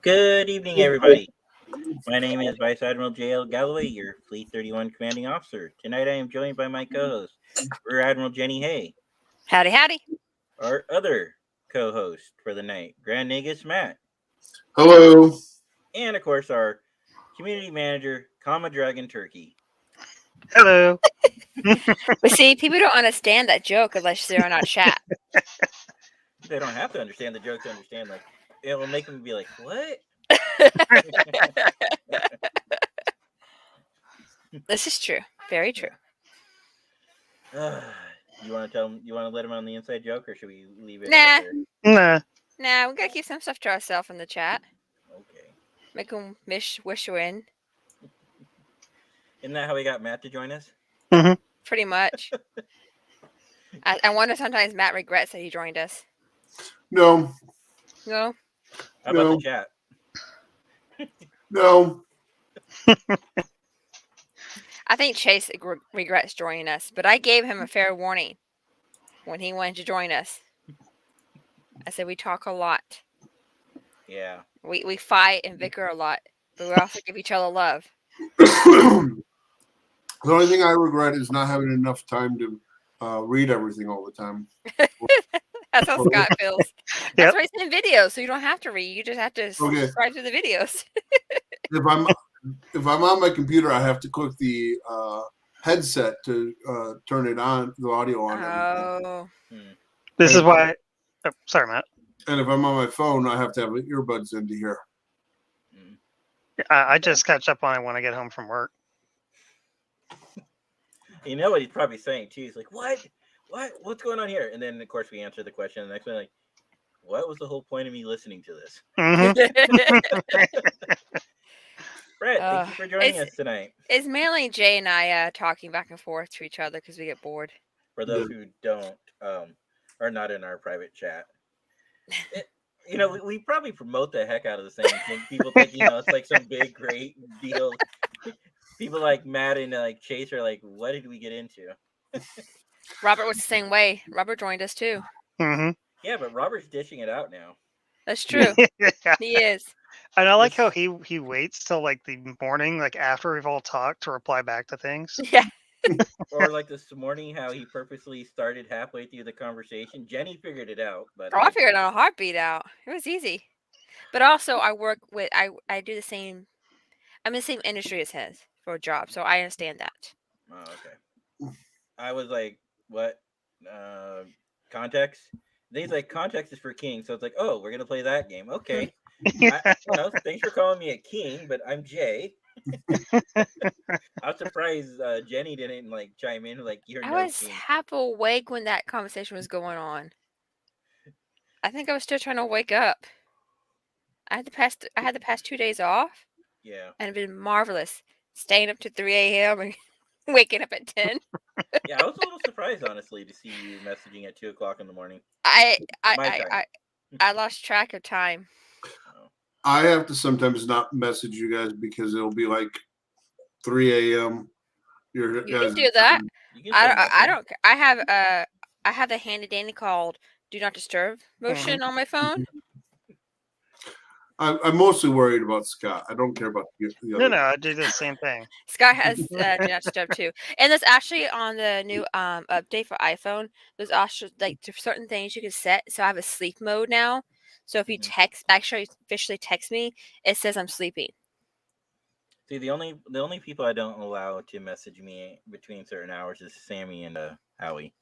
Good evening, everybody. My name is Vice Admiral J.L. Galloway, your Fleet 31 commanding officer. Tonight I am joined by my co-host, Rear Admiral Jenny Hay, Howdy, howdy. our other co-host for the night, Grand Nagus Matt, Hello. and of course our community manager, Comma Dragon Turkey. Hello. But see, people don't understand that joke unless they're on our chat. They don't have to understand the joke to understand. Like, it will make them be like, "What?" This is true. Very true. You want to tell them? You want to let them on the inside joke, or should we leave it? Nah. Out there? Nah. Nah, we gotta keep some stuff to ourselves in the chat. Okay. Make them wish you in. Isn't that how we got Matt to join us? Mm-hmm. Pretty much. I wonder sometimes Matt regrets that he joined us. No. No? How about No. the chat? No. I think Chase regrets joining us, but I gave him a fair warning when he wanted to join us. I said we talk a lot. Yeah. We fight and bicker a lot, but we also give each other love. The only thing I regret is not having enough time to read everything all the time. That's how Scott feels. Yep. That's why he's in videos, so you don't have to read. You just have to Okay. subscribe to the videos. If I'm on my computer, I have to click the headset to turn it on, the audio on. Oh. This is why. Oh, sorry, Matt. And if I'm on my phone, I have to have earbuds in to hear. I just catch up on it when I get home from work. You know what he's probably saying too. He's like, "What? What's going on here?" And then of course we answer the question. The next one, like, "What was the whole point of me listening to this?" Mm-hmm. Brett, thank you for joining us tonight. It's mainly Jay and I talking back and forth to each other because we get bored. For those who don't, are not in our private chat, we probably promote the heck out of the same thing. People think it's like some big great deal. People like Matt and like Chase are like, "What did we get into?" Robert was the same way. Robert joined us too. Mm-hmm. Yeah, but Robert's dishing it out now. That's true. He is. And I like how he waits till like the morning, like after we've all talked, to reply back to things. Yeah. Or like this morning, how he purposely started halfway through the conversation. Jenny figured it out, but I figured it on a heartbeat out. It was easy. But also, I do the same. I'm in the same industry as his for a job, so I understand that. Oh, okay. I was like, "What? Context?" Then he's like, "Context is for king." So it's like, "Oh, we're gonna play that game." Okay. Thanks for calling me a king, but I'm Jay. I'm surprised Jenny didn't like chime in like you're I no was king. half awake when that conversation was going on. I think I was still trying to wake up. I had the past 2 days off. Yeah. And it's been marvelous. Staying up to 3 a.m. and waking up at 10. Yeah, I was a little surprised, honestly, to see you messaging at 2:00 in the morning. I lost track of time. I have to sometimes not message you guys because it'll be like 3 a.m. You can do that. I don't. I have a handy dandy called "Do Not Disturb" motion on my phone. I'm mostly worried about Scott. I don't care about the other. No, I do the same thing. Scott has "Do Not Disturb" too, and that's actually on the new update for iPhone. There's also like certain things you can set. So I have a sleep mode now. So if you officially text me, it says I'm sleeping. See, the only people I don't allow to message me between certain hours is Sammy and Howie.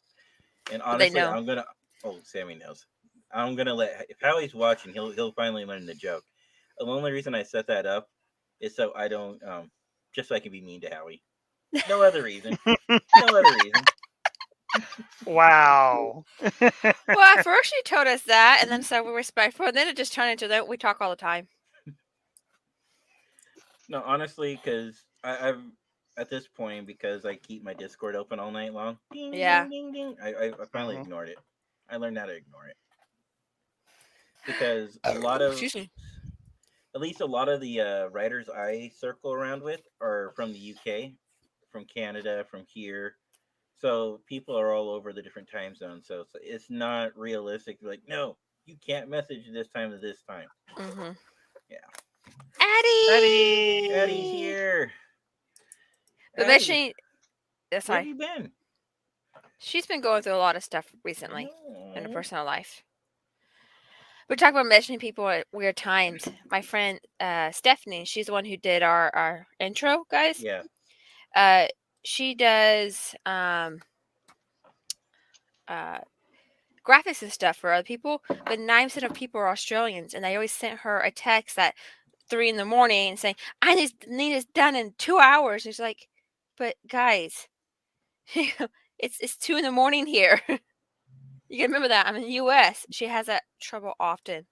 And honestly, I'm gonna. Oh, Sammy knows. I'm gonna let if Howie's watching, he'll finally learn the joke. The only reason I set that up is so I don't just so I can be mean to Howie. No other reason. No other reason. Wow. Well, at first you told us that, and then so we're respectful, and then it just turned into that we talk all the time. No, honestly, because I've at this point because I keep my Discord open all night long. Ding, Yeah. Ding, ding, ding. I finally ignored it. I learned how to ignore it because a lot of at least a lot of the writers I circle around with are from the UK, from Canada, from here. So people are all over the different time zones. So it's not realistic to be like, no, you can't message this time to this time. Mm-hmm. Addie's here. But Addie, mentioning, where sorry, have you been? she's been going through a lot of stuff recently in her No. personal life. We talk about mentioning people at weird times. My friend Stephanie, she's the one who did our intro, guys. Yeah. She does graphics and stuff for other people, but 9% of people are Australians, and they always sent her a text at 3 a.m. saying, "I need this done in 2 hours." And she's like, "But guys, it's 2 a.m. here." You can remember that. I'm in the U.S. She has that trouble often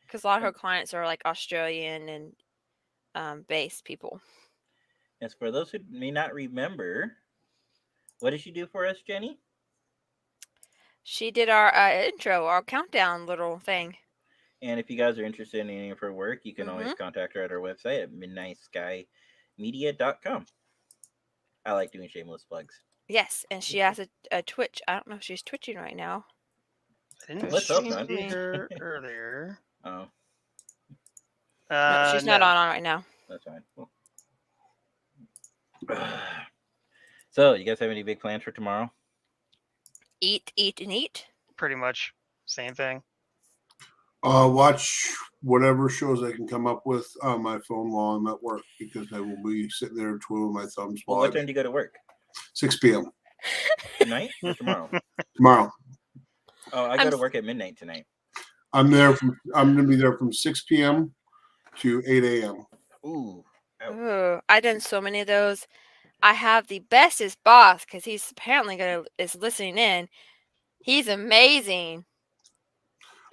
because a lot of her clients are like Australian and based people. As for those who may not remember, what did she do for us, Jenny? She did our intro, our countdown little thing. And if you guys are interested in any of her work, you can always contact her at our website at midnightskymedia.com. I like doing shameless plugs. Yes, and she has a Twitch. I don't know if she's twitching right now. I didn't Let's hope not. see her earlier. Oh. No, she's not on right now. That's fine. Cool. So, you guys have any big plans for tomorrow? Eat, and eat. Pretty much same thing. Watch whatever shows I can come up with on my phone while I'm at work, because I will be sitting there twiddling my thumbs. Well, what time do you go to work? 6 p.m. Tonight or tomorrow? Tomorrow. Oh, I go to work at midnight tonight. I'm going to be there from 6 p.m. to 8 a.m. Ooh. Ooh, I've done so many of those. I have the bestest boss because he's apparently is listening in. He's amazing.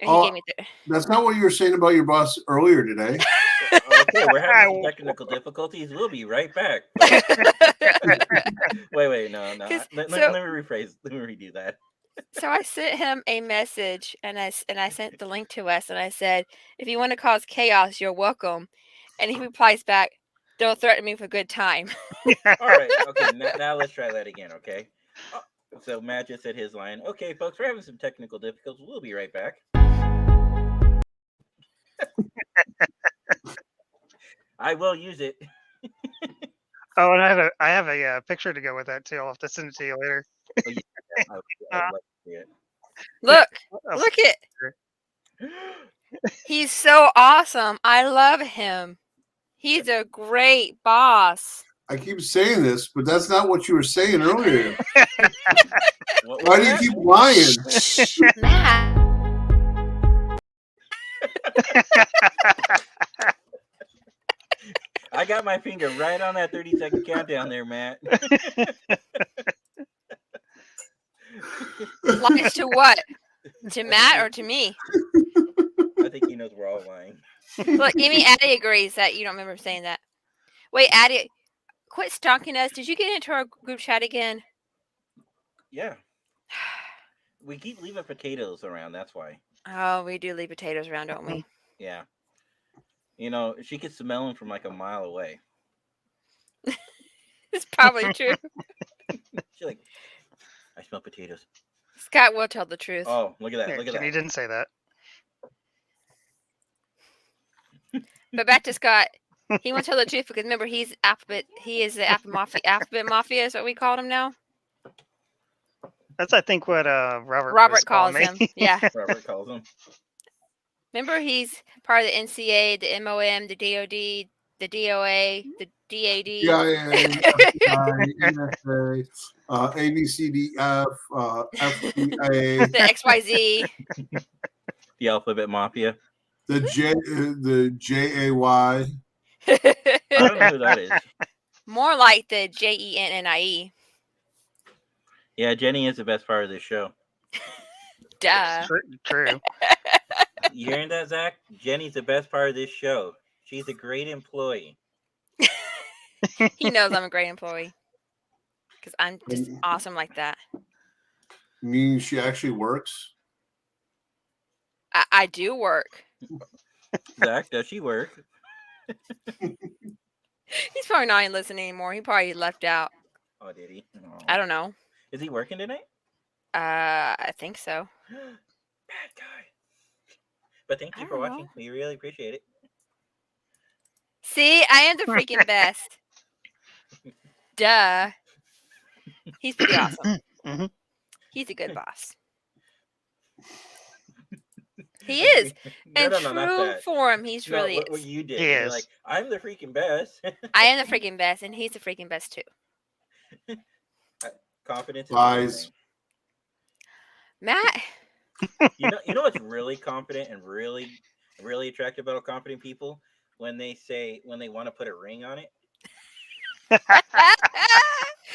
And he gave me that's not what you were saying about your boss earlier today. Okay, we're having some technical difficulties. We'll be right back. Wait, no. Let me rephrase. Let me redo that. So I sent him a message, and I sent the link to us, and I said, "If you want to cause chaos, you're welcome." And he replies back, "Don't threaten me with a good time." All right. Okay. Now let's try that again. Okay. So Matt just said his line. Okay, folks, we're having some technical difficulties. We'll be right back. I will use it. Oh, and I have a picture to go with that too. I'll have to send it to you later. Oh, yeah, I'd like to see it. Look it. He's so awesome. I love him. He's a great boss. I keep saying this, but that's not what you were saying earlier. Why do you keep lying? Matt. I got my finger right on that 30-second countdown there, Matt. Lies to what? To Matt or to me? I think he knows we're all lying. Look, even Addie agrees that you don't remember saying that. Wait, Addie, quit stalking us. Did you get into our group chat again? Yeah. We keep leaving potatoes around, that's why. Oh, we do leave potatoes around, don't we? Yeah. You know, she could smell them from like a mile away. It's probably true. She's like, I smell potatoes. Scott will tell the truth. Oh, look at that. Look at that. He didn't say that. But back to Scott. He won't tell the truth because remember, he is the Alphabet Mafia is what we call him now. That's, I think, what Robert calls him. Yeah. Robert calls him. Remember, he's part of the NCA, the MOM, the DOD, the DOA, the DAD. NSA, ABCDF, FBI, the XYZ. The Alphabet Mafia. the JAY. I don't know who that is. More like the JENNIE. Yeah, Jenny is the best part of this show. Duh. True. You hearing that, Zach? Jenny's the best part of this show. She's a great employee. He knows I'm a great employee. Because I'm just awesome like that. Means she actually works? I do work. Zach, does she work? He's probably not even listening anymore. He probably left out. Oh, did he? Oh. I don't know. Is he working tonight? I think so. Bad guy. But thank you for watching. We really appreciate it. See, I am the freaking best. Duh. He's pretty awesome. Mhm. He's a good boss. He is. No, In no, not true that. form, he's No, really what is. you did. He You're is. like, I'm the freaking best. I am the freaking best, and he's the freaking best too. Confidence is a good Lies. thing. Matt, You know what's really confident and really, really attractive about confident people when they want to put a ring on it.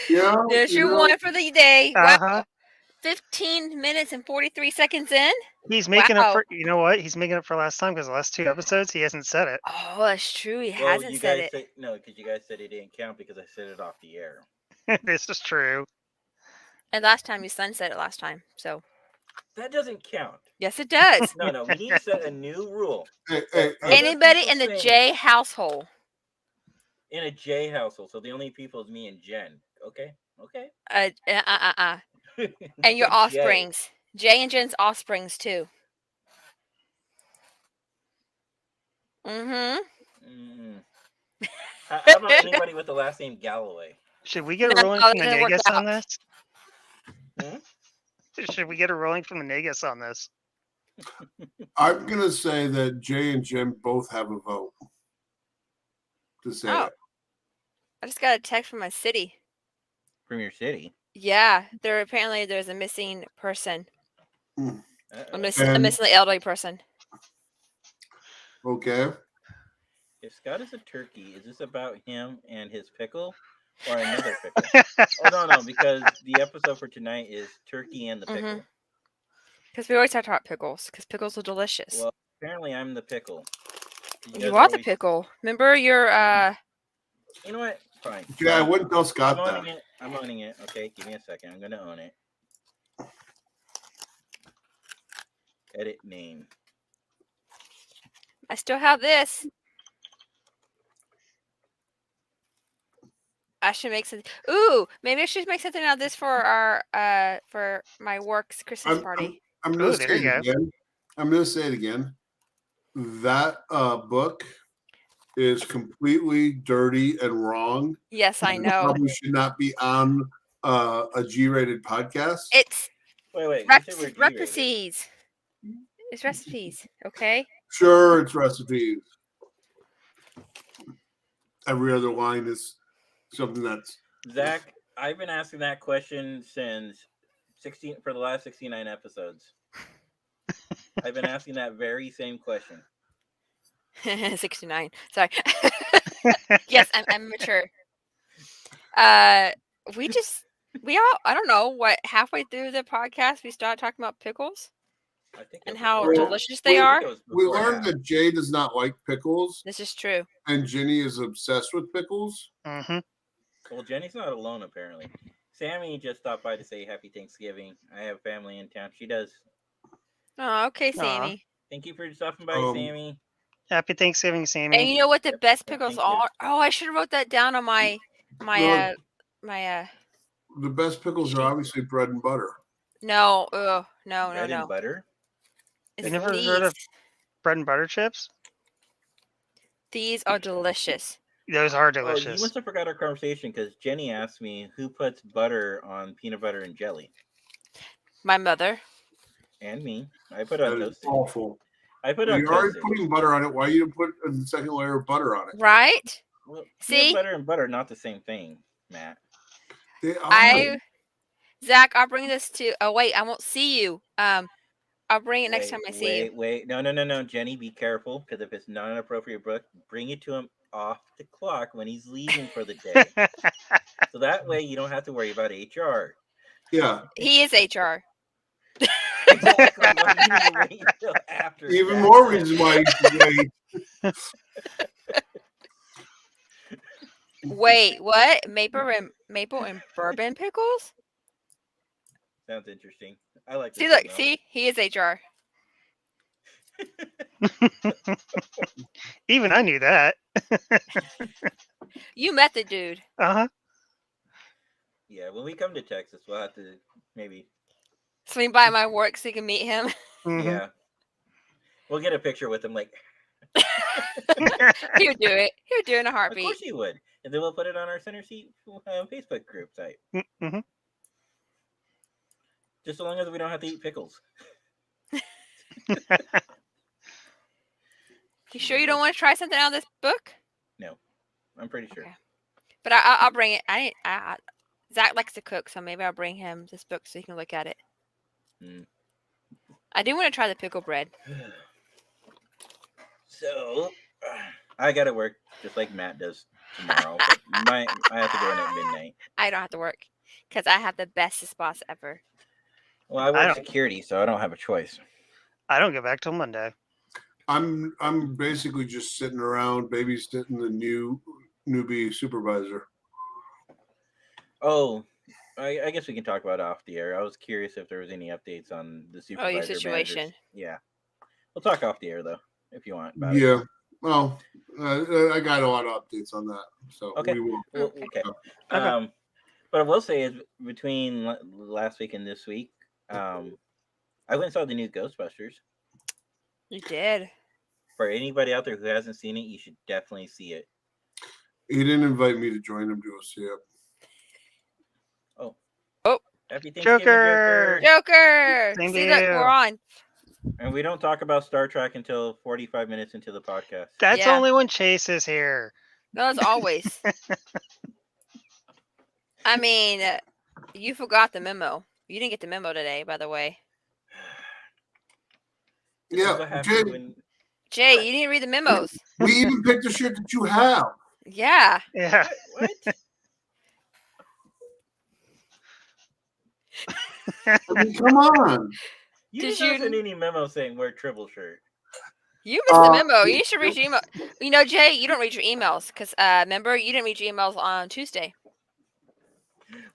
Yeah, there's you your know, one for the day. Uh-huh. Wow, 15 minutes and 43 seconds in. He's making up Wow. for. You know what? He's making up for last time because the last 2 episodes he hasn't said it. Oh, that's true. He Well, hasn't you said guys it. say no because you guys said it didn't count because I said it off the air. This is true. And last time your son said it last time. So That doesn't count. yes, it does. No, we need to set a new rule. hey, Other Anybody people in the saying- J household. in a J household, so the only people is me and Jen. Okay. And your J. offsprings. Jay and Jen's offsprings too. Mm-hmm. How about anybody with the last name Galloway? Should we get a No, ruling it from the doesn't work Negus out. on this? Hmm? Should we get a ruling from the Negus on this? I'm gonna say that Jay and Jim both have a vote to say Oh. it. I just got a text from my city. From your city. Yeah, there's a missing person. Hmm. A missing elderly person. Okay. If Scott is a turkey, is this about him and his pickle or another pickle? Oh no, because the episode for tonight is turkey and the pickle. Because we always talk about pickles, because pickles are delicious. Well, apparently I'm the pickle. You are the pickle. Remember your You know what? Fine. Yeah, I wouldn't tell Scott I'm that. owning it. I'm owning it. Okay, give me a second. I'm gonna own it. Edit name. I still have this. I should make some. Ooh, maybe I should make something out of this for our for my work's Christmas party. I'm gonna Ooh, say there you it go. again. I'm gonna say it again. That book is completely dirty and wrong. Yes, I It know. probably should not be on a G-rated podcast. It's Wait. You said we're G-rated. recipes. It's recipes, okay? Sure, it's recipes. Every other line is something that's Zach, I've been asking that question since for the last 69 episodes. I've been asking that very same question. 69. Sorry. Yes, I'm mature. We all I don't know what halfway through the podcast we started talking about pickles I think and it was how before that. delicious they are. we learned that Jay does not like pickles This is true. and Jenny is obsessed with pickles. Mm-hmm. Well, Jenny's not alone apparently. Sammy just stopped by to say Happy Thanksgiving. I have family in town. She does. Oh, okay, Aw. Sammy. Thank you for stopping by, Sammy. Happy Thanksgiving, And Sammy. you know what the best Yeah, pickles thank you. are? Oh, I should have wrote that down on my No. my The best pickles are obviously bread and butter. no, Bread and butter. It's You never heard of these. bread and butter chips? These are delicious. Those are Oh, delicious. you must have forgot our conversation because Jenny asked me who puts butter on peanut butter and jelly. My mother. And me. I put it on That is toasted. awful. I put it on You're already toasted. putting butter on it. Why you didn't put a second layer of butter on it? Right? Well, See? peanut butter and butter are not the same thing, Matt. They are. Zach, I'll bring this to. Oh wait, I won't see you. I'll bring it next time I see you. Wait. No. Jenny, be careful because if it's not an appropriate book, bring it to him off the clock when he's leaving for the day. So that way you don't have to worry about HR. Yeah. He is HR. Exactly. Why do you need to wait until after Even that? more reason why you should wait. Wait, what? Maple and bourbon pickles? Sounds interesting. I like this. See, one, look, though. see, he is HR. Even I knew that. You met the dude. Uh-huh. Yeah, when we come to Texas, we'll have to maybe. Swing by my work so you can meet him. Mhm. Yeah. We'll get a picture with him, like. He would do it. He would do it in a heartbeat. Of course he would. And then we'll put it on our Center Seat Facebook group site. Mm-hmm. Just as long as we don't have to eat pickles. You sure you don't want to try something out of this book? No, I'm pretty sure. Okay. But I'll bring it. Zach likes to cook, so maybe I'll bring him this book so he can look at it. I do want to try the pickle bread. So, I gotta work just like Matt does tomorrow. But I have to go in at midnight. I don't have to work because I have the bestest boss ever. Well, I work security, so I don't have a choice. I don't get back till Monday. I'm basically just sitting around babysitting the newbie supervisor. Oh, I guess we can talk about it off the air. I was curious if there was any updates on the supervisor. Your situation. Managers. Yeah, we'll talk off the air though, if you want. Yeah. Well, I got a lot of updates on that, so okay. we will. Okay. But I will say is between last week and this week, I went and saw the new Ghostbusters. You did. For anybody out there who hasn't seen it, you should definitely see it. He didn't invite me to join him to go see it. Oh. Happy Thanksgiving, Joker! Thank See, you. look, we're on. And we don't talk about Star Trek until 45 minutes into the podcast. That's only when Chase is here. No, it's always. I mean, you forgot the memo. You didn't get the memo today, by the way. Yeah, Jay, you didn't read the memos. We even picked the shit that you have. Yeah. Yeah. What? I mean, come on. You didn't send any memo saying wear triple shirt. You missed the memo. You should read your email. You know, Jay, you don't read your emails because remember, you didn't read your emails on Tuesday.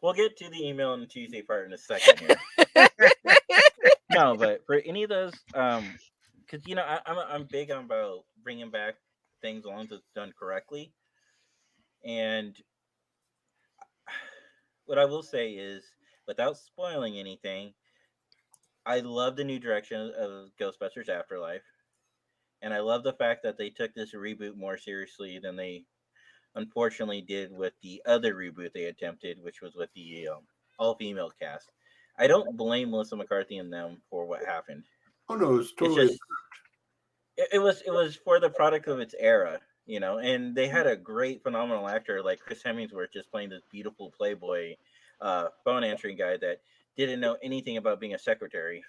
We'll get to the email on the Tuesday part in a second here. No, but for any of those, because you know, I'm big on about bringing back things as long as it's done correctly. And what I will say is, without spoiling anything, I love the new direction of Ghostbusters Afterlife, and I love the fact that they took this reboot more seriously than they unfortunately did with the other reboot they attempted, which was with the all-female cast. I don't blame Melissa McCarthy and them for what happened. Oh no, it's totally. It was for the product of its era, you know, and they had a great, phenomenal actor like Chris Hemsworth just playing this beautiful playboy phone answering guy that didn't know anything about being a secretary.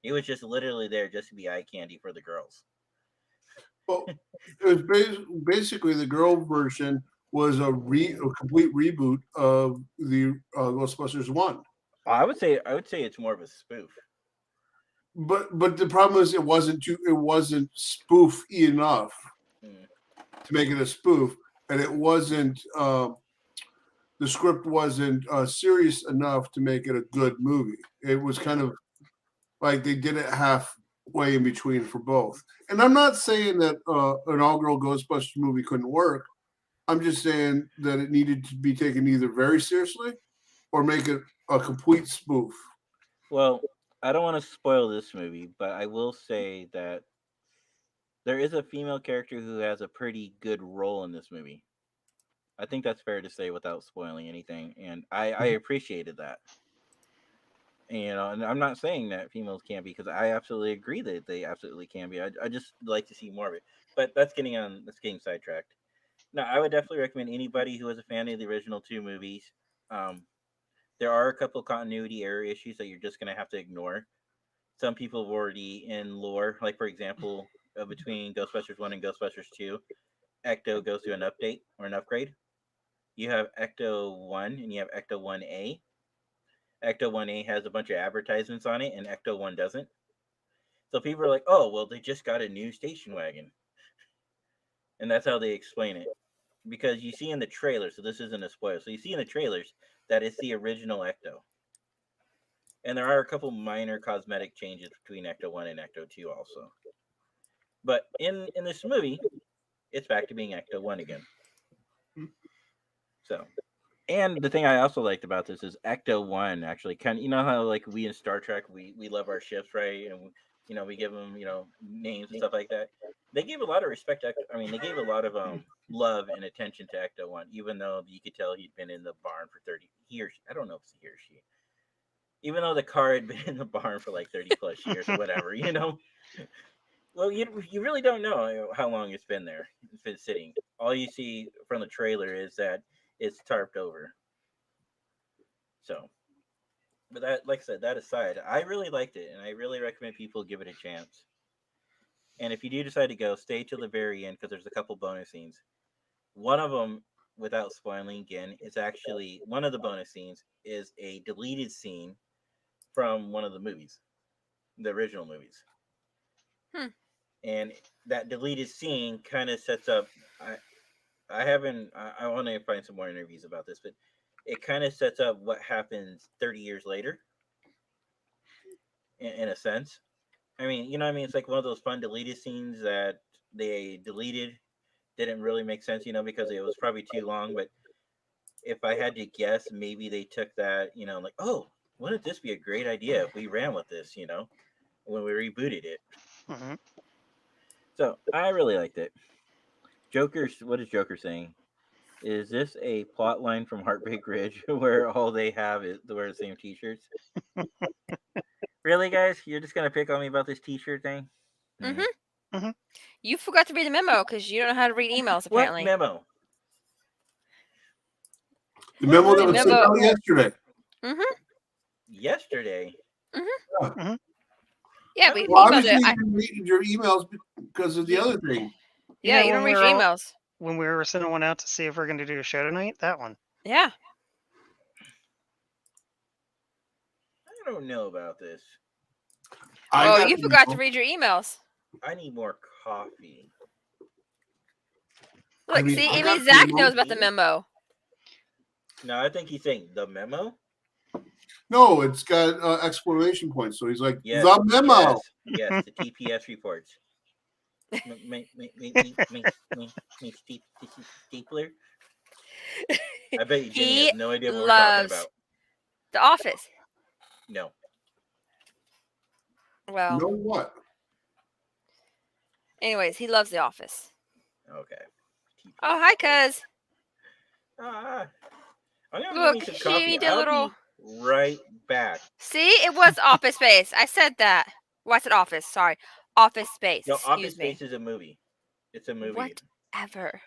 He was just literally there just to be eye candy for the girls. Well, it was basically the girl version was a complete reboot of the Ghostbusters 1. I would say it's more of a spoof. But the problem is it wasn't spoof enough to make it a spoof, and it wasn't the script wasn't serious enough to make it a good movie. It was kind of like they did it halfway in between for both. And I'm not saying that an all-girl Ghostbusters movie couldn't work. I'm just saying that it needed to be taken either very seriously or make it a complete spoof. Well, I don't want to spoil this movie, but I will say that there is a female character who has a pretty good role in this movie. I think that's fair to say without spoiling anything, and I appreciated that. You know, and I'm not saying that females can't be, because I absolutely agree that they absolutely can be. I just like to see more of it. But that's getting sidetracked. No, I would definitely recommend anybody who is a fan of the original two movies. There are a couple continuity error issues that you're just going to have to ignore. Some people have already in lore, like for example, between Ghostbusters 1 and Ghostbusters 2, Ecto goes through an update or an upgrade. You have Ecto 1 and you have Ecto 1A. Ecto 1A has a bunch of advertisements on it and Ecto 1 doesn't. So people are like, oh, well, they just got a new station wagon. And that's how they explain it. Because you see in the trailer, so this isn't a spoiler, so you see in the trailers that it's the original Ecto. And there are a couple minor cosmetic changes between Ecto 1 and Ecto 2 also. But in this movie, it's back to being Ecto 1 again. So, and the thing I also liked about this is Ecto 1 actually kind of, you know how like we in Star Trek, we love our ships, right? And, you know, we give them, you know, names and stuff like that. They gave a lot of respect to I mean, they gave a lot of love and attention to Ecto One, even though you could tell he'd been in the barn for 30. He or she, I don't know if it's he or she. Even though the car had been in the barn for like 30 plus years or whatever, you know. Well, you really don't know how long it's been there. It's been sitting. All you see from the trailer is that it's tarped over. So, but that, like I said, that aside, I really liked it, and I really recommend people give it a chance. And if you do decide to go, stay till the very end because there's a couple bonus scenes. One of them, without spoiling again, is actually one of the bonus scenes is a deleted scene from one of the movies, the original movies. And that deleted scene kind of sets up. I want to find some more interviews about this, but it kind of sets up what happens 30 years later. In a sense, I mean, you know what I mean? It's like one of those fun deleted scenes that they deleted. Didn't really make sense, you know, because it was probably too long. But if I had to guess, maybe they took that, you know, like, oh, wouldn't this be a great idea if we ran with this, you know, when we rebooted it? Mm-hmm. So I really liked it. What is Joker saying? Is this a plot line from Heartbreak Ridge where all they have is to wear the same T-shirts? Really, guys? You're just gonna pick on me about this T-shirt thing? Mm-hmm. You forgot to read the memo because you don't know how to read emails. Apparently, what memo? The memo that was sent out yesterday. Yesterday. Yeah, but well, obviously you didn't read your emails because of the other thing. Yeah, you don't read your emails. When we were sending one out to see if we're going to do a show tonight, that one. Yeah. I don't know about this. Oh, you forgot to read your emails. I need more coffee. Look, see, even Zach knows about the memo. No, I think he's saying the memo. No, it's got exclamation points. So he's like, the memo. Yes, the TPS reports. Stapler. I bet you Jenny has no idea what we're talking about. The Office. No. Well. No what? Anyways, he loves The Office. Okay. Oh, hi, cuz. I'm gonna Look, give me some coffee. he did a little. Be right back. See, it was Office Space. I said that. Well, I said Office. Sorry, Office Space. No, Office Space is a movie. It's a movie. Whatever.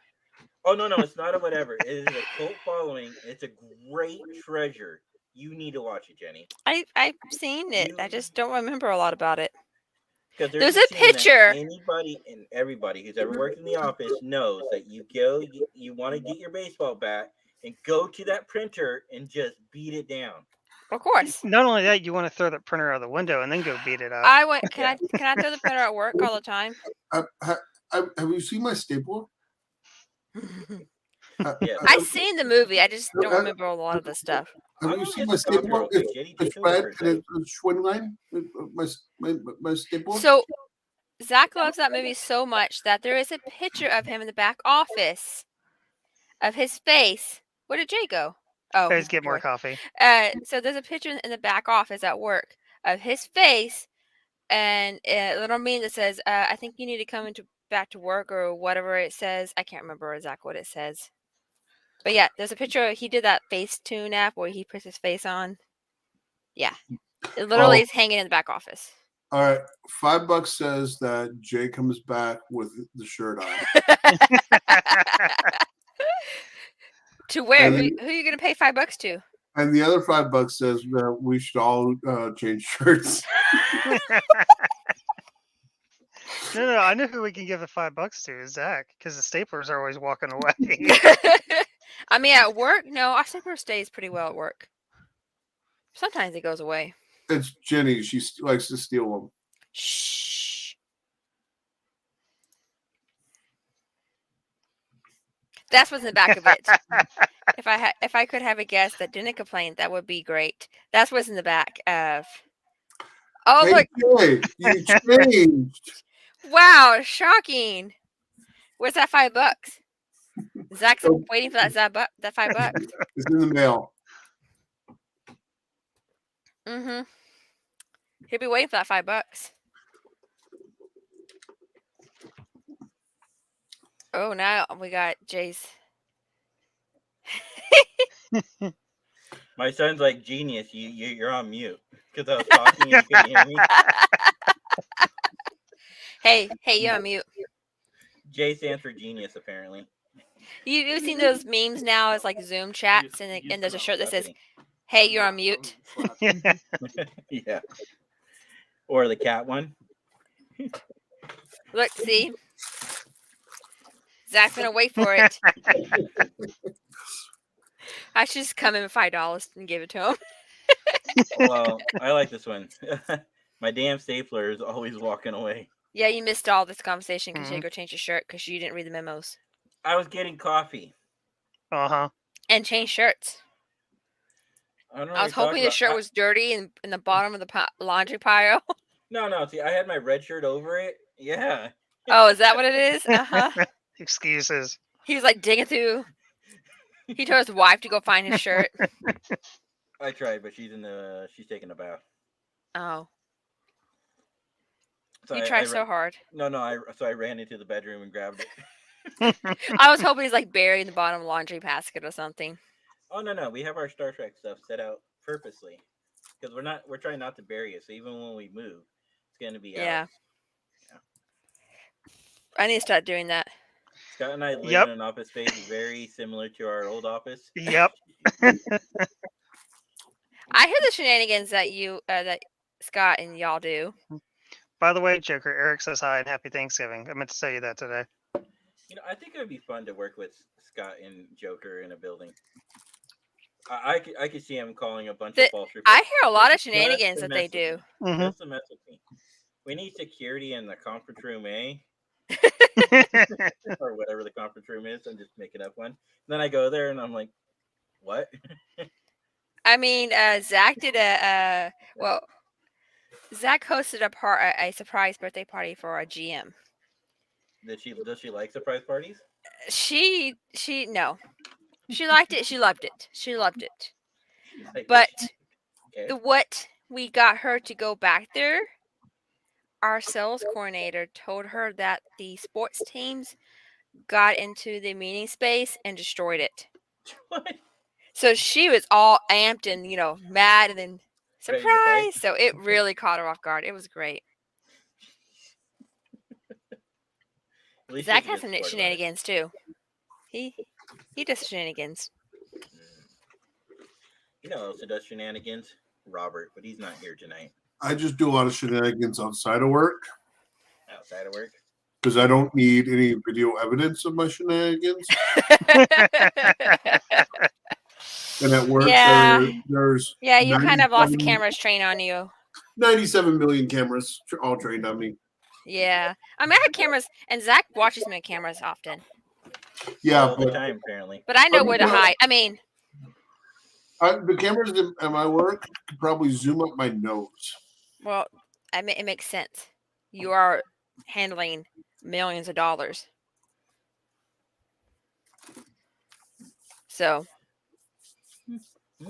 Oh no, it's not a whatever. It is a cult following. It's a great treasure. You need to watch it, Jenny. I've seen it. I just don't remember a lot about it. Because there's a picture. Anybody and everybody who's ever worked in the office knows that you go, you want to get your baseball bat and go to that printer and just beat it down. Of course. Not only that, you want to throw the printer out of the window and then go beat it up. Can I throw the printer at work all the time? Have you seen my stapler? I've seen the movie. I just don't remember a lot of the stuff. Have you seen my stapler? It's red and it's swing line. My stapler. So Zach loves that movie so much that there is a picture of him in the back office of his face. Where did Jay go? Oh, let's get more coffee. So there's a picture in the back office at work of his face and a little meme that says, I think you need to come back to work or whatever it says. I can't remember exactly what it says. But yeah, there's a picture. He did that Facetune app where he puts his face on. Yeah. It literally is hanging in the back office. All right. $5 says that Jay comes back with the shirt on. To where? Who are you going to pay $5 to? And the other $5 says that we should all change shirts. No. I know who we can give the $5 to is Zach, because the staplers are always walking away. I mean, at work, no, our stapler stays pretty well at work. Sometimes it goes away. It's Jenny. She likes to steal them. Shh. That's what's in the back of it. If I could have a guest that didn't complain, that would be great. That's what's in the back of. Oh, hey, look! Jay, you changed. Wow, shocking! Where's that $5? Zach's waiting for that $5. It's in the mail. Mm-hmm. He'll be waiting for that $5. Oh, now we got Jay's. My son's like, genius. You're on mute because I was talking and you couldn't hear me. Hey, you're on mute. J stands for genius, apparently. You've seen those memes now? It's like Zoom chats, and there's a shirt that says, "Hey, you're on mute." Yeah. Or the cat one. Look, see, Zach's gonna wait for it. I should just come in with $5 and give it to him. Well, I like this one. My damn stapler is always walking away. Yeah, you missed all this conversation because you had to go change your shirt because you didn't read the memos. I was getting coffee. And change shirts. I was hoping the shirt was dirty and in the bottom of the laundry pile. No. See, I had my red shirt over it. Yeah. Oh, is that what it is? Uh-huh. Excuses. He was like digging through. He told his wife to go find his shirt. I tried, but she's taking a bath. Oh. So you tried so hard. No. So I ran into the bedroom and grabbed it. I was hoping he's like buried in the bottom of the laundry basket or something. Oh no. We have our Star Trek stuff set out purposely because we're trying not to bury it. So even when we move, it's going to be out. Yeah. I need to start doing that. Scott and I live in an office space very similar to our old office. Yep. I hear the shenanigans that Scott and y'all do. By the way, Joker, Eric says hi and happy Thanksgiving. I meant to tell you that today. I think it would be fun to work with Scott and Joker in a building. I could see him calling a bunch of false reports. I hear a lot of shenanigans that they do. That's the mess with me. We need security in the conference room A. Or whatever the conference room is. I'm just making up one. And then I go there and I'm like, what? I mean, Zach did Zach hosted a surprise birthday party for a GM. Does she like surprise parties? No. She liked it. She loved it. But what we got her to go back there, our sales coordinator told her that the sports teams got into the meeting space and destroyed it. What? So she was all amped and, mad and then surprise. So it really caught her off guard. It was great. Zach has some shenanigans too. He does shenanigans. You know who else does shenanigans? Robert, but he's not here tonight. I just do a lot of shenanigans outside of work. Outside of work? Because I don't need any video evidence of my shenanigans. And at work, there's you kind of lost the camera's train on you. 97 million cameras all trained on me. Yeah, I mean, I have cameras, and Zach watches my cameras often. Yeah, all the time apparently. But I know where to hide. I mean, the cameras at my work could probably zoom up my nose. Well, it makes sense. You are handling millions of dollars, so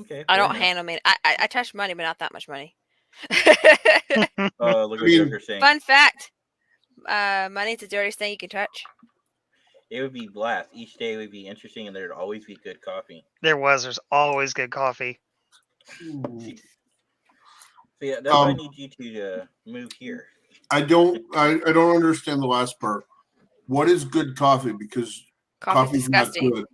okay. I don't handle money. I touch money, but not that much money. Look what Joker's saying. Fun fact: money's the dirtiest thing you can touch. It would be blast. Each day would be interesting, and there'd always be good coffee. There's always good coffee. So yeah, that's why I need you to move here. I don't understand the last part. What is good coffee? Because coffee's disgusting. Not good.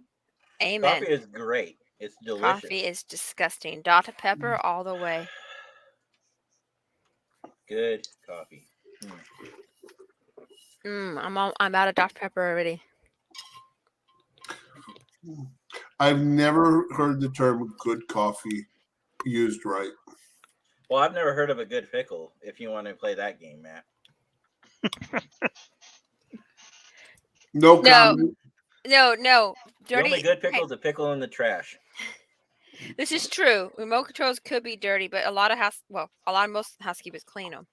Amen. Coffee is great. It's delicious. Coffee is disgusting. Dr. Pepper all the way. Good coffee. I'm out of Dr. Pepper already. I've never heard the term good coffee used right. Well, I've never heard of a good pickle, if you want to play that game, Matt. No. The only good pickle is a pickle in the trash. This is true. Remote controls could be dirty, but most housekeepers clean them.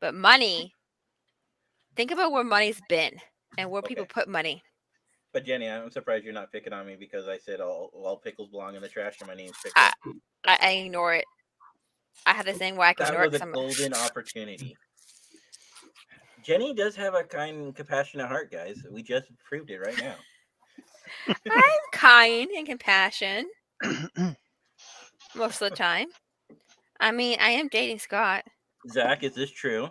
But money, think about where money's been and where people put money. But Jenny, I'm surprised you're not picking on me because I said all pickles belong in the trash and my name's Pickle. I ignore it. I have this thing where I can ignore it. That was a golden opportunity. Jenny does have a kind and compassionate heart, guys. We just proved it right now. I'm kind and compassionate most of the time. I mean, I am dating Scott. Zach, is this true?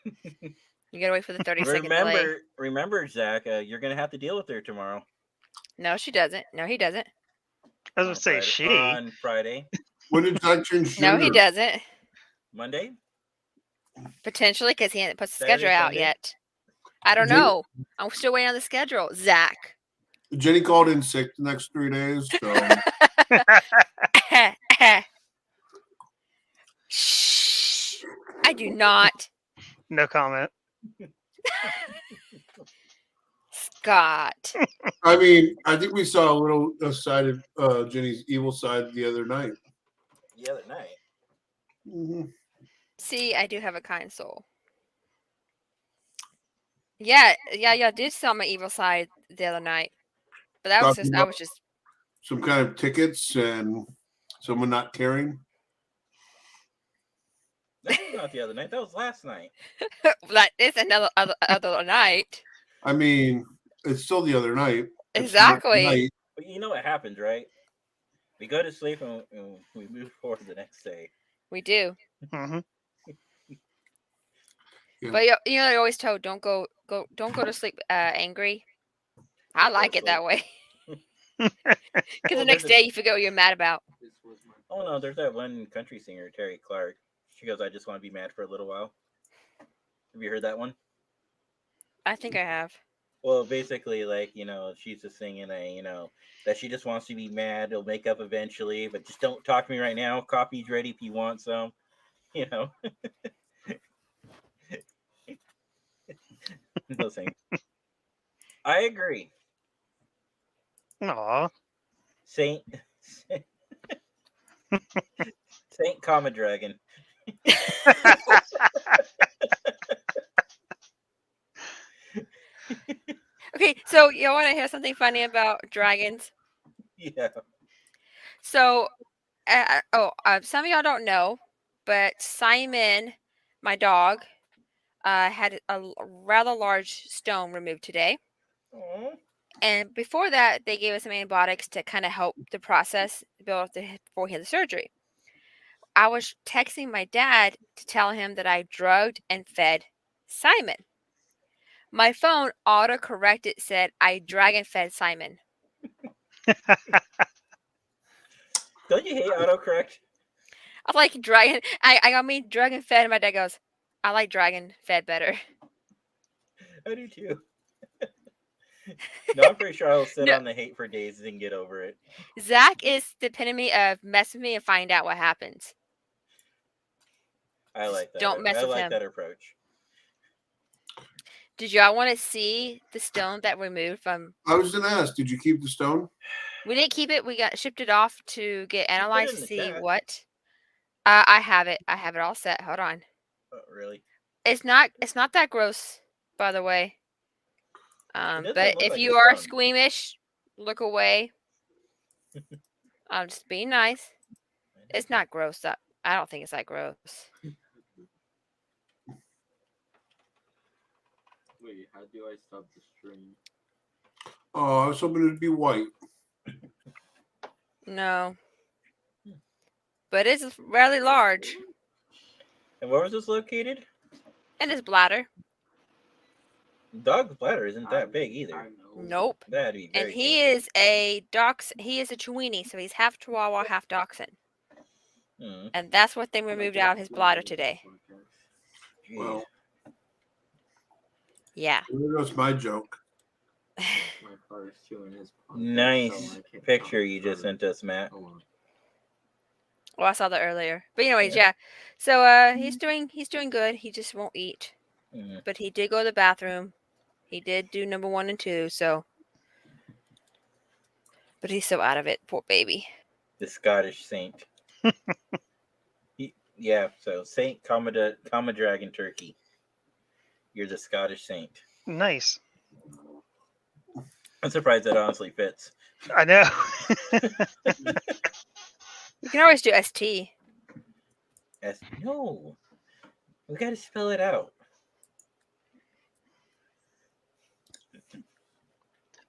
You gotta wait for the 30-second delay. Remember, Zach, you're gonna have to deal with her tomorrow. No, she doesn't. No, he doesn't. I was gonna say she. On Friday. When did Zach change No, gender? he doesn't. Monday? Potentially, because he hasn't put the Saturday, schedule out Sunday? yet. I don't know. I'm still waiting on the schedule. Zach. Jenny called in sick the next 3 days. So. Shh. I do not. No comment. Scott. I mean, I think we saw a little side of Jenny's evil side the other night. The other night. Mm-hmm. See, I do have a kind soul. Yeah, did saw my evil side the other night. But that was just, I was just some kind of tickets and someone not caring. That was not the other night. That was last night. like it's another other night. I mean, it's still the other night. Exactly. Night. But you know what happens, right? We go to sleep and we move forward the next day. We do. Mm-hmm. Yeah. But you know, they're always told don't go to sleep angry. I like it that way. Because the next day you forget what you're mad about. Oh no, there's that one country singer, Terry Clark. She goes, "I just want to be mad for a little while." Have you heard that one? I think I have. Well, basically, like, she's just singing that she just wants to be mad. It'll make up eventually, but just don't talk to me right now. Coffee's ready if you want some. Those things. I agree. Aw. Saint Comma Dragon. Okay, so you want to hear something funny about dragons? Yeah. So, some of y'all don't know, but Simon, my dog, had a rather large stone removed today. Aww. And before that, they gave us some antibiotics to kind of help the process before he had the surgery. I was texting my dad to tell him that I drugged and fed Simon. My phone auto-corrected said I dragon fed Simon. Don't you hate autocorrect? I like dragon. I got me dragon fed, and my dad goes, I like dragon fed better. I do too. No, I'm pretty sure I'll sit on the hate for days and get over it. Zach is the epitome of mess with me and find out what happens. I like that. Don't mess with him. I like that approach. Did y'all want to see the stone that we removed from? I was gonna ask, did you keep the stone? We didn't keep it. We got shipped it off to get analyzed to see chat. what. I have it. I have it all set. Hold on. Oh, really? It's not that gross, by the way. But if you are squeamish, look away. I'm just being nice. It's not gross. I don't think it's that gross. Wait, how do I stop the stream? Oh, I was hoping it'd be white. No. But it's fairly large. And where was this located? In his bladder. Dog's bladder isn't that big either. Nope. That'd be very and he is a he is a Chiweenie, so he's half Chihuahua, half Dachshund. And that's what they removed out of his bladder today. Well, yeah. There goes my joke. Nice picture you just sent us, Matt. Well, I saw that earlier. But anyways, yeah. So he's doing good. He just won't eat. But he did go to the bathroom. He did do number 1 and 2, so. But he's so out of it, poor baby. The Scottish saint. Yeah, so Saint Comma Dragon Turkey. You're the Scottish saint. Nice. I'm surprised that honestly fits. I know. You can always do ST. No. We got to spell it out.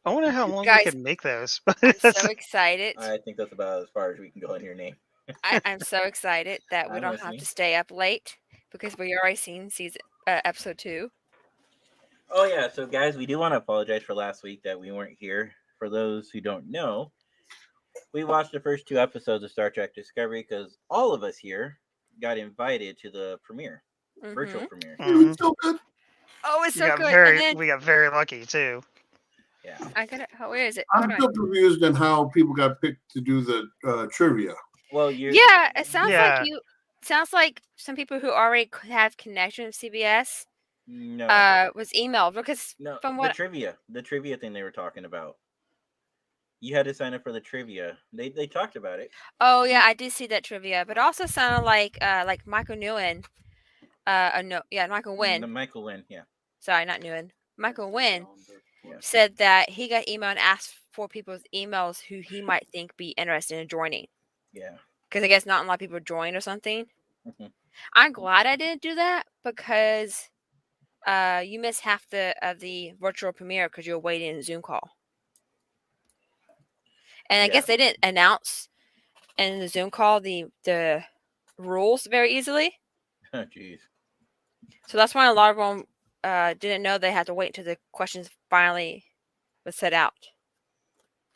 I wonder how long Guys, we can make those. I'm so excited. I think that's about as far as we can go in your name. I'm so excited that we I'm don't listening. have to stay up late because we already seen episode 2. Oh yeah, so guys, we do want to apologize for last week that we weren't here. For those who don't know, we watched the first 2 episodes of Star Trek Discovery because all of us here got invited to the premiere, virtual premiere. It was so good. Oh, it's we so got good. very And then we got very lucky too. Yeah. I got it. Where is it? I'm Hold on. still confused on how people got picked to do the trivia. Well, you. Yeah, it sounds Yeah. like you. Sounds like some people who already have connection with CBS No. was emailed because No. from what The trivia thing they were talking about. You had to sign up for the trivia. They talked about it. Oh yeah, I did see that trivia, but it also sounded like Michael Nguyen. Michael Nguyen. Michael Wynn, yeah. Sorry, not Nguyen. Michael Nguyen Yeah. said that he got emailed and asked for people's emails who he might think be interested in joining. Yeah. Because I guess not a lot of people joined or something. Mhm. I'm glad I didn't do that because you missed half of the virtual premiere because you were waiting in a Zoom call. And I Yeah. guess they didn't announce in the Zoom call the rules very easily. Oh, jeez. So that's why a lot of them didn't know they had to wait until the questions finally was set out.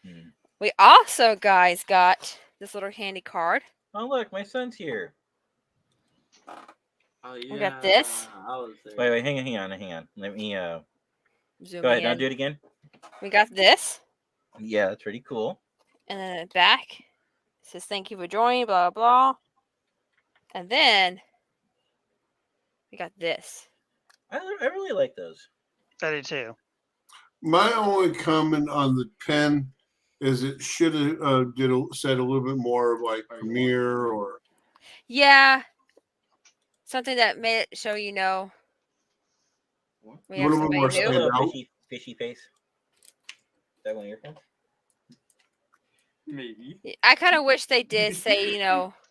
Hmm. We also, guys, got this little handy card. Oh, look, my son's here. Oh, yeah. We got this. I was there. Wait, hang on. Let me Zoom go ahead. in. Now do it again. We got this. Yeah, that's pretty cool. And then at the back, it says thank you for joining, blah, blah, blah. And then we got this. I really like those. I do too. My only comment on the pen is it should have said a little bit more of like premiere or. Yeah. Something that made it show we have A little bit somebody more new. stand Little out. fishy face. Is that one of your phones? Maybe. I kind of wish they did say,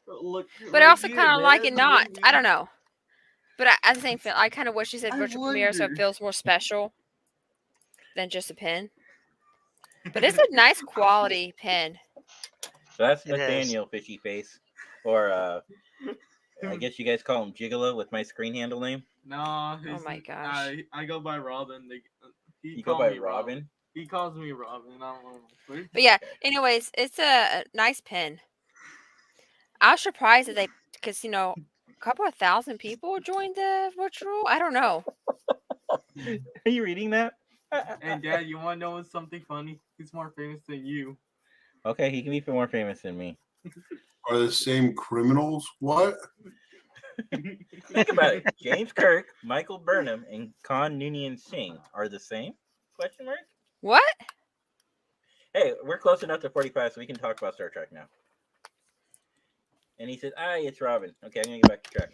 Look, but I also here, kind of like man, it not. maybe. I don't know. But at the same time, I kind of wish they said I virtual premiere so it wonder. feels more special than just a pen. But it's a nice quality pen. So that's It is. Nathaniel Fishy Face, or I guess you guys call him Gigolo with my screen handle name. No. Oh my gosh. I go by Robin. You go by Robin. He calls me Robin. I don't know. But yeah, anyways, it's a nice pen. I was surprised that because a couple of thousand people joined the virtual. I don't know. Are you reading that? And Dad, you want to know something funny? He's more famous than you. Okay, he can be more famous than me. Are the same criminals? What? Think about it. James Kirk, Michael Burnham, and Khan Noonien Singh are the same? Question mark? What? Hey, we're close enough to 45, so we can talk about Star Trek now. And he said, it's Robin. Okay, I'm going to get back to track.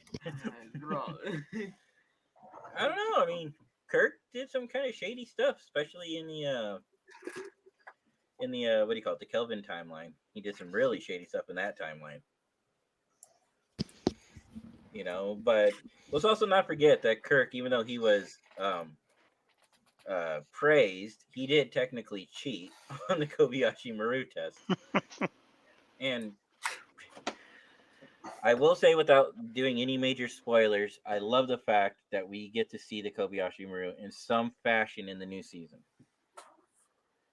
I don't know. I mean, Kirk did some kind of shady stuff, especially in the what do you call it, the Kelvin timeline. He did some really shady stuff in that timeline. But let's also not forget that Kirk, even though he was praised, he did technically cheat on the Kobayashi Maru test. And I will say, without doing any major spoilers, I love the fact that we get to see the Kobayashi Maru in some fashion in the new season.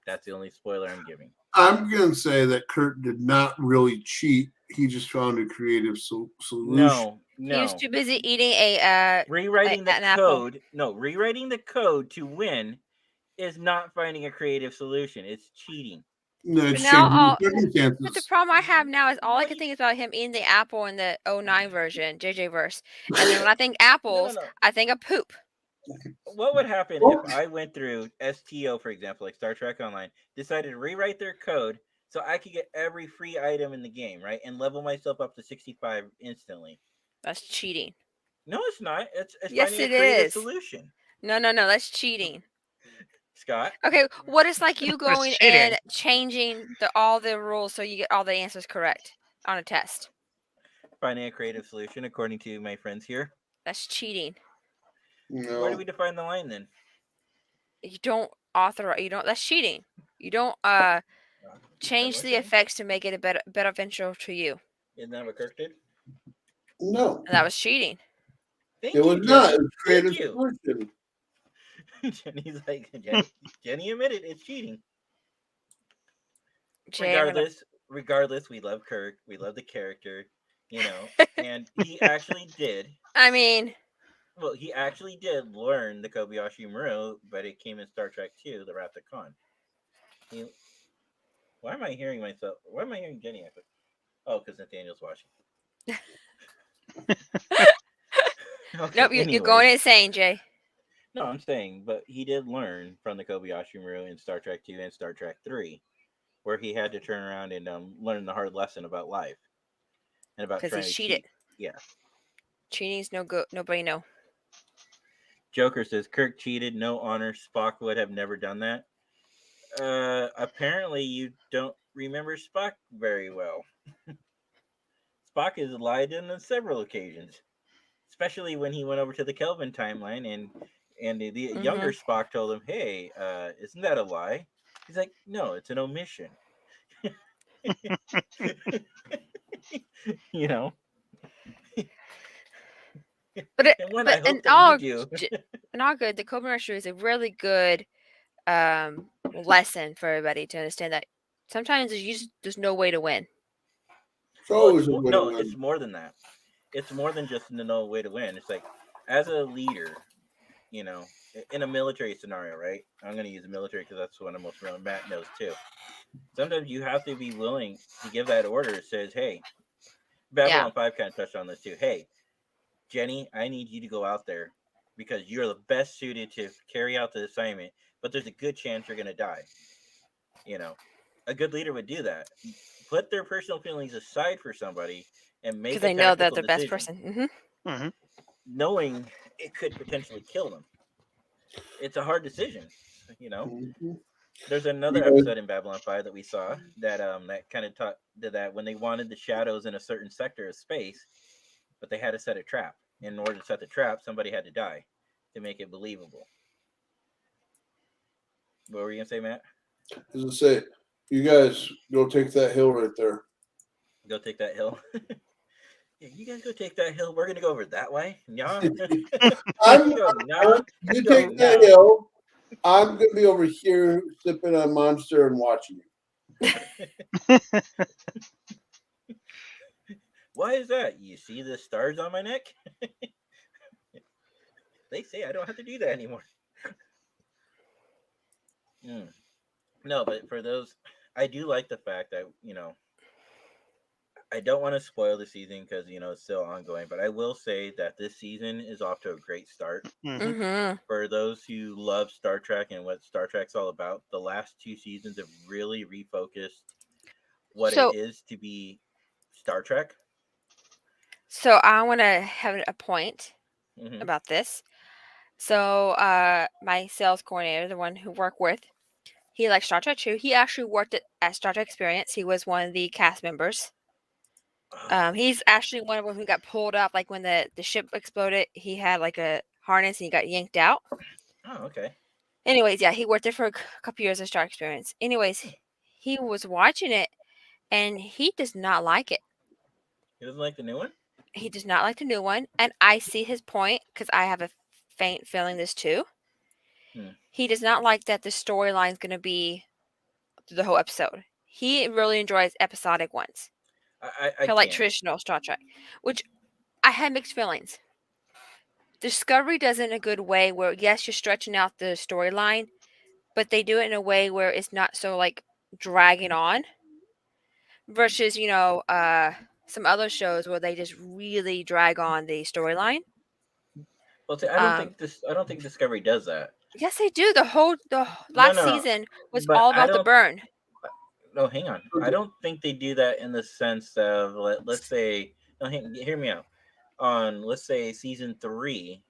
That's the only spoiler I'm giving. I'm going to say that Kurt did not really cheat. He just found a creative solution. No. He was too busy eating an code. apple. No, rewriting the code to win is not finding a creative solution. It's cheating. No, it's But changing circumstances. the problem I have now is all I can think is about him eating the apple in the 09 version, JJ verse. And then when I think apples, No. I think of poop. What would happen if I went through STO, for example, like Star Trek Online, decided to rewrite their code so I could get every free item in the game, right? And level myself up to 65 instantly. That's cheating. No, it's not. It's Yes, finding it a creative is. solution. No, that's cheating. Scott? Okay, what is like you going and changing all the rules so you get all the answers correct on a test? Finding a creative solution, according to my friends here. That's cheating. No. Where do we define the line then? You don't author. You don't. That's cheating. You don't change the effects to make it a better beneficial to you. Isn't that what Kirk did? No, And that was cheating. it was not. It was creative solution. Jenny's like Jenny admitted it's cheating. Jay, Regardless, we love Kirk. We love the character, and he actually did. I mean, well, he actually did learn the Kobayashi Maru, but it came in Star Trek II, The Wrath of Khan. Why am I hearing myself? Why am I hearing Jenny? Oh, because Nathaniel's watching. Okay, nope, you're going insane, Jay. No, I'm saying, but he did learn from the Kobayashi Maru in Star Trek II and Star Trek III, where he had to turn around and learn the hard lesson about life and about trying to cheat. Yeah, cheating's no good. Nobody know. Joker says Kirk cheated. No honor. Spock would have never done that. Apparently you don't remember Spock very well. Spock has lied on several occasions, especially when he went over to the Kelvin timeline and the younger Spock told him, "Hey, isn't that a lie?" He's like, "No, it's an omission." But in all good, the Kobayashi is a really good lesson for everybody to understand that sometimes there's no way to win. It's more than that. It's more than just no way to win. It's like, as a leader, in a military scenario, right? I'm going to use the military because that's what I'm most familiar with. Matt knows too. Sometimes you have to be willing to give that order. It says, hey, Babylon 5 kind of touched on this too. Hey, Jenny, I need you to go out there because you're the best suited to carry out the assignment, but there's a good chance you're going to die. A good leader would do that. Put their personal feelings aside for somebody and make, because they know that they're the best person. Knowing it could potentially kill them. It's a hard decision, There's another episode in Babylon 5 that we saw that that kind of taught that when they wanted the shadows in a certain sector of space, but they had to set a trap. In order to set the trap, somebody had to die to make it believable. What were you gonna say, Matt? As I say, you guys go take that hill right there. Go take that hill. Yeah, you guys go take that hill. We're gonna go over that way. Yeah. You take that hill. I'm gonna be over here sipping on Monster and watching you. Why is that? You see the stars on my neck? They say I don't have to do that anymore. No, but for those, I do like the fact that, I don't want to spoil the season because, it's still ongoing, but I will say that this season is off to a great start. For those who love Star Trek and what Star Trek's all about, the last 2 seasons have really refocused what it is to be Star Trek. So I want to have a point about this. So my sales coordinator, the one who worked with, he likes Star Trek too. He actually worked at Star Trek Experience. He was one of the cast members. He's actually one of them who got pulled up, like when the ship exploded. He had like a harness and he got yanked out. Oh, okay. Anyways, yeah, he worked there for a couple years of Star Experience. Anyways, he was watching it and he does not like it. He doesn't like the new one? He does not like the new one, and I see his point because I have a faint feeling this too. He does not like that the storyline is going to be the whole episode. He really enjoys episodic ones. I like traditional Star Trek, which I had mixed feelings. Discovery does it in a good way where, yes, you're stretching out the storyline, but they do it in a way where it's not so like dragging on versus, some other shows where they just really drag on the storyline. Well, see, I don't think Discovery does that. Yes, they do. The last season was all about the burn. No, hang on. I don't think they do that in the sense of let's say. No, hear me out. On let's say season 3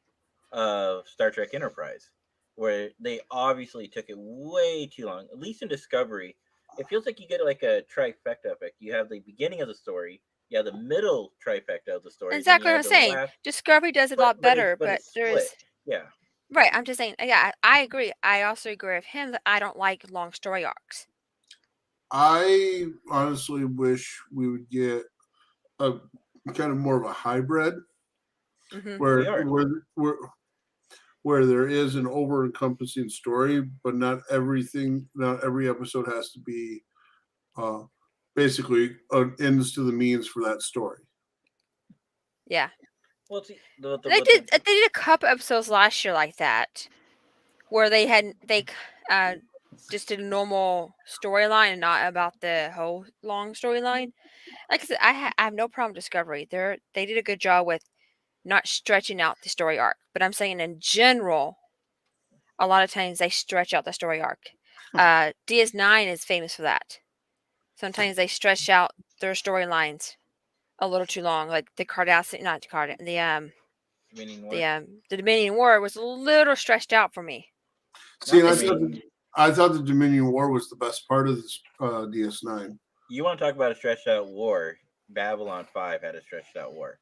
of Star Trek Enterprise, where they obviously took it way too long. At least in Discovery, it feels like you get like a trifecta effect. You have the beginning of the story. You have the middle trifecta of the story. Exactly what I'm saying. Discovery does it a lot better, but there's split. Yeah. Right. I'm just saying. Yeah, I agree. I also agree with him that I don't like long story arcs. I honestly wish we would get a kind of more of a hybrid Mm-hmm. where We are. where there is an over encompassing story, but not every episode has to be basically an ends to the means for that story. Yeah. Well, see, They did a couple episodes last year like that, where they just did a normal storyline and not about the whole long storyline. Like I said, I have no problem with Discovery. They did a good job with not stretching out the story arc. But I'm saying in general, a lot of times they stretch out the story arc. DS9 is famous for that. Sometimes they stretch out their storylines a little too long, like the Cardassian, not the Card, Dominion War. the Dominion War was a little stretched out for me. See, Not I for thought, me. I thought the Dominion War was the best part of this DS9. You want to talk about a stretched out war? Babylon 5 had a stretched out war,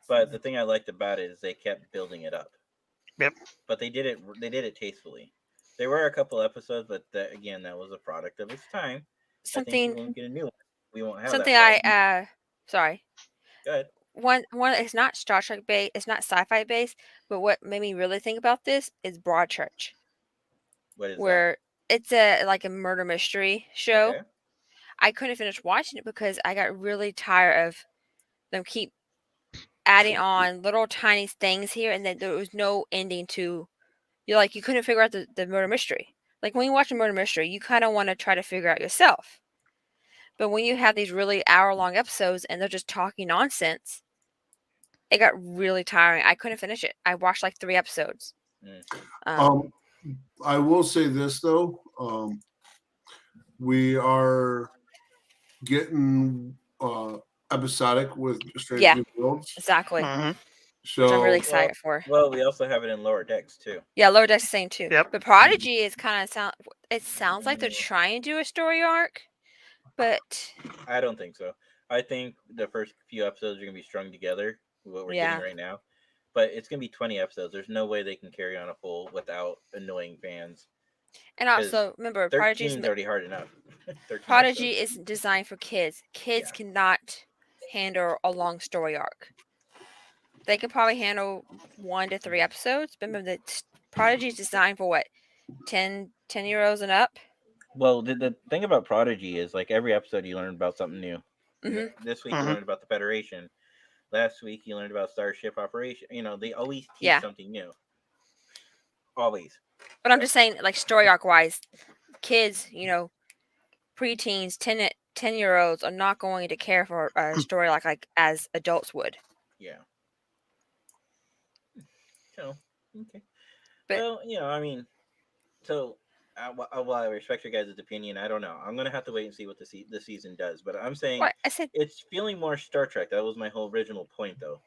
but the thing I liked about it is they kept building it up. Yep. But they did it tastefully. There were a couple episodes, but again, that was a product of its time. I think we won't get a new one. We won't have something that problem. Sorry. Go ahead. One it's not Star Trek based, it's not sci-fi based, but what made me really think about this is Broadchurch, What is where it's like a murder mystery show. Okay. I couldn't finish watching it because I got really tired of them keep adding on little tiny things here, and then there was no ending to. You couldn't figure out the murder mystery. Like when you watch a murder mystery, you kind of want to try to figure out yourself. But when you have these really hour-long episodes and they're just talking nonsense, it got really tiring. I couldn't finish it. I watched like 3 episodes. I will say this though, we are getting episodic with Strange New Worlds. Exactly. So which I'm really excited for. Well, we also have it in Lower Decks too. Yeah, Lower Decks is the same too. Yep. But Prodigy is kind of it sounds like they're trying to do a story arc, but I don't think so. I think the first few episodes are gonna be strung together, what we're getting right now. But it's gonna be 20 episodes. There's no way they can carry on a full without annoying fans. And also remember, 13 is already hard enough. Prodigy is designed for kids. Kids cannot handle a long story arc. They can probably handle 1 to 3 episodes, but remember that Prodigy is designed for what, 10-year-olds and up. Well, the thing about Prodigy is like every episode you learn about something new. Mm-hmm. This week you learned about the Federation. Last week you learned about Starship Operation. They always teach something new. Always. But I'm just saying, like story arc wise, kids, preteens, 10-year-olds are not going to care for a story like as adults would. Yeah. So, okay. But, so while I respect your guys' opinion, I don't know. I'm gonna have to wait and see what the season does. But I'm saying it's feeling more Star Trek. That was my whole original point, though.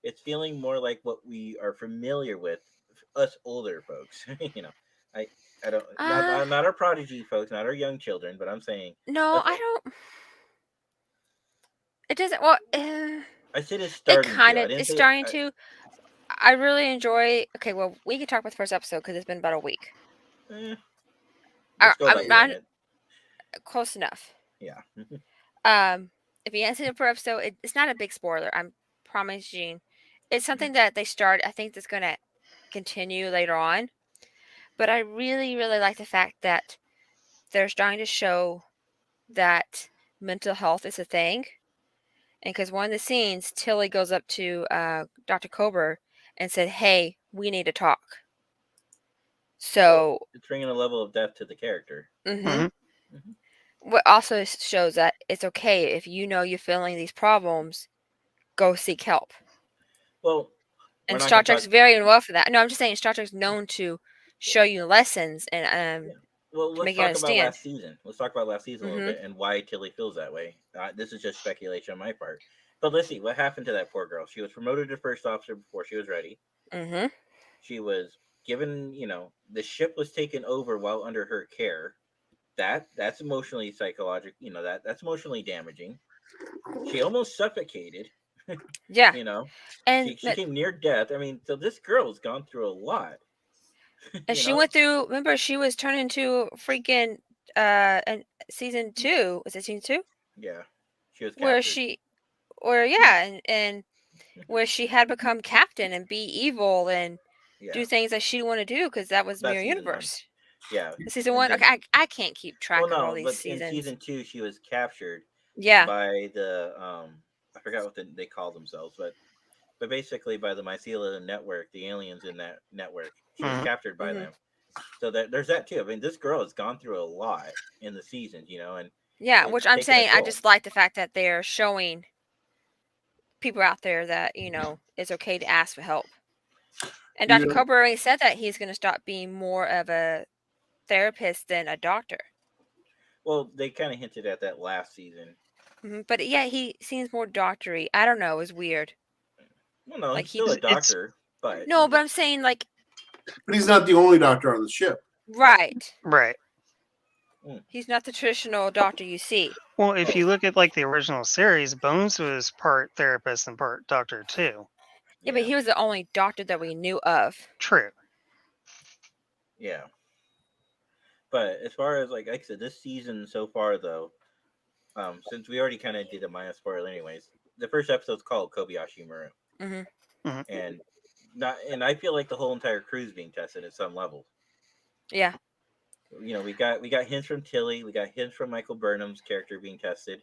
It's feeling more like what we are familiar with, us older folks. I don't not our prodigy folks, not our young children, but I'm saying no, I don't. It doesn't. Well, I said it's starting. It's starting to. I really enjoy. Okay, well, we can talk about the first episode because it's been about a week. I'm not close enough. Yeah. If you answer it per episode, it's not a big spoiler. I'm promising. It's something that they start. I think that's going to continue later on. But I really, really like the fact that they're starting to show that mental health is a thing. And because one of the scenes, Tilly goes up to Dr. Kober and said, "Hey, we need to talk." So it's bringing a level of depth to the character. What also shows that it's okay if you're feeling these problems, go seek help. Well, and Star Trek's very well for that. No, I'm just saying Star Trek's known to show you lessons and well, let's make talk you understand. About last season. Let's talk about last season a little bit and why Tilly feels that way. This is just speculation on my part. But let's see what happened to that poor girl. She was promoted to first officer before she was ready. She was given, the ship was taken over while under her care. That's emotionally psychological. That's emotionally damaging. She almost suffocated. Yeah. And she came near death. I mean, so this girl's gone through a lot. And she went through. Remember, she was turned into freaking. And season 2 was it season 2? Yeah, she was where captured. and where she had become captain and be evil and do things that she didn't want to do because that was Mirror Universe. Yeah, Season 1. Okay, I can't keep track of all these but seasons. in season 2, she was captured. Yeah. By the I forgot what they call themselves, but basically by the Mycelium network, the aliens in that network. She was captured by them. So there's that too. I mean, this girl has gone through a lot in the seasons, and yeah, which I'm saying, I just like the fact that they're showing people out there that it's okay to ask for help. And Dr. Cobra already said that he's going to stop being more of a therapist than a doctor. Well, they kind of hinted at that last season. But yeah, he seems more doctory. I don't know. It's weird. Well, no, like, he's still a doctor, but no, but I'm saying like. But he's not the only doctor on the ship. Right. Right. He's not the traditional doctor you see. Well, if you look at like the original series, Bones was part therapist and part doctor too. Yeah, but he was the only doctor that we knew of. True. Yeah. But as far as like I said, this season so far though, since we already kind of did a minor spoiler anyways, the first episode's called Kobayashi Maru. And I feel like the whole entire crew is being tested at some level. Yeah. We got hints from Tilly, we got hints from Michael Burnham's character being tested.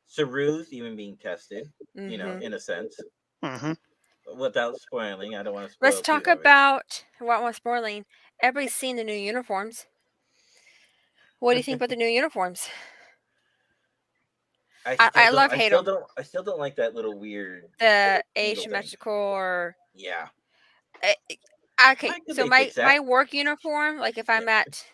Saru's even being tested, in a sense. Without spoiling, I don't want to spoil. Let's talk about what spoiling. Everybody's seen the new uniforms. What do you think about the new uniforms? I love hate them. I still don't like that little weird. The asymmetrical or. Yeah. Okay, so my work uniform, like if I'm at,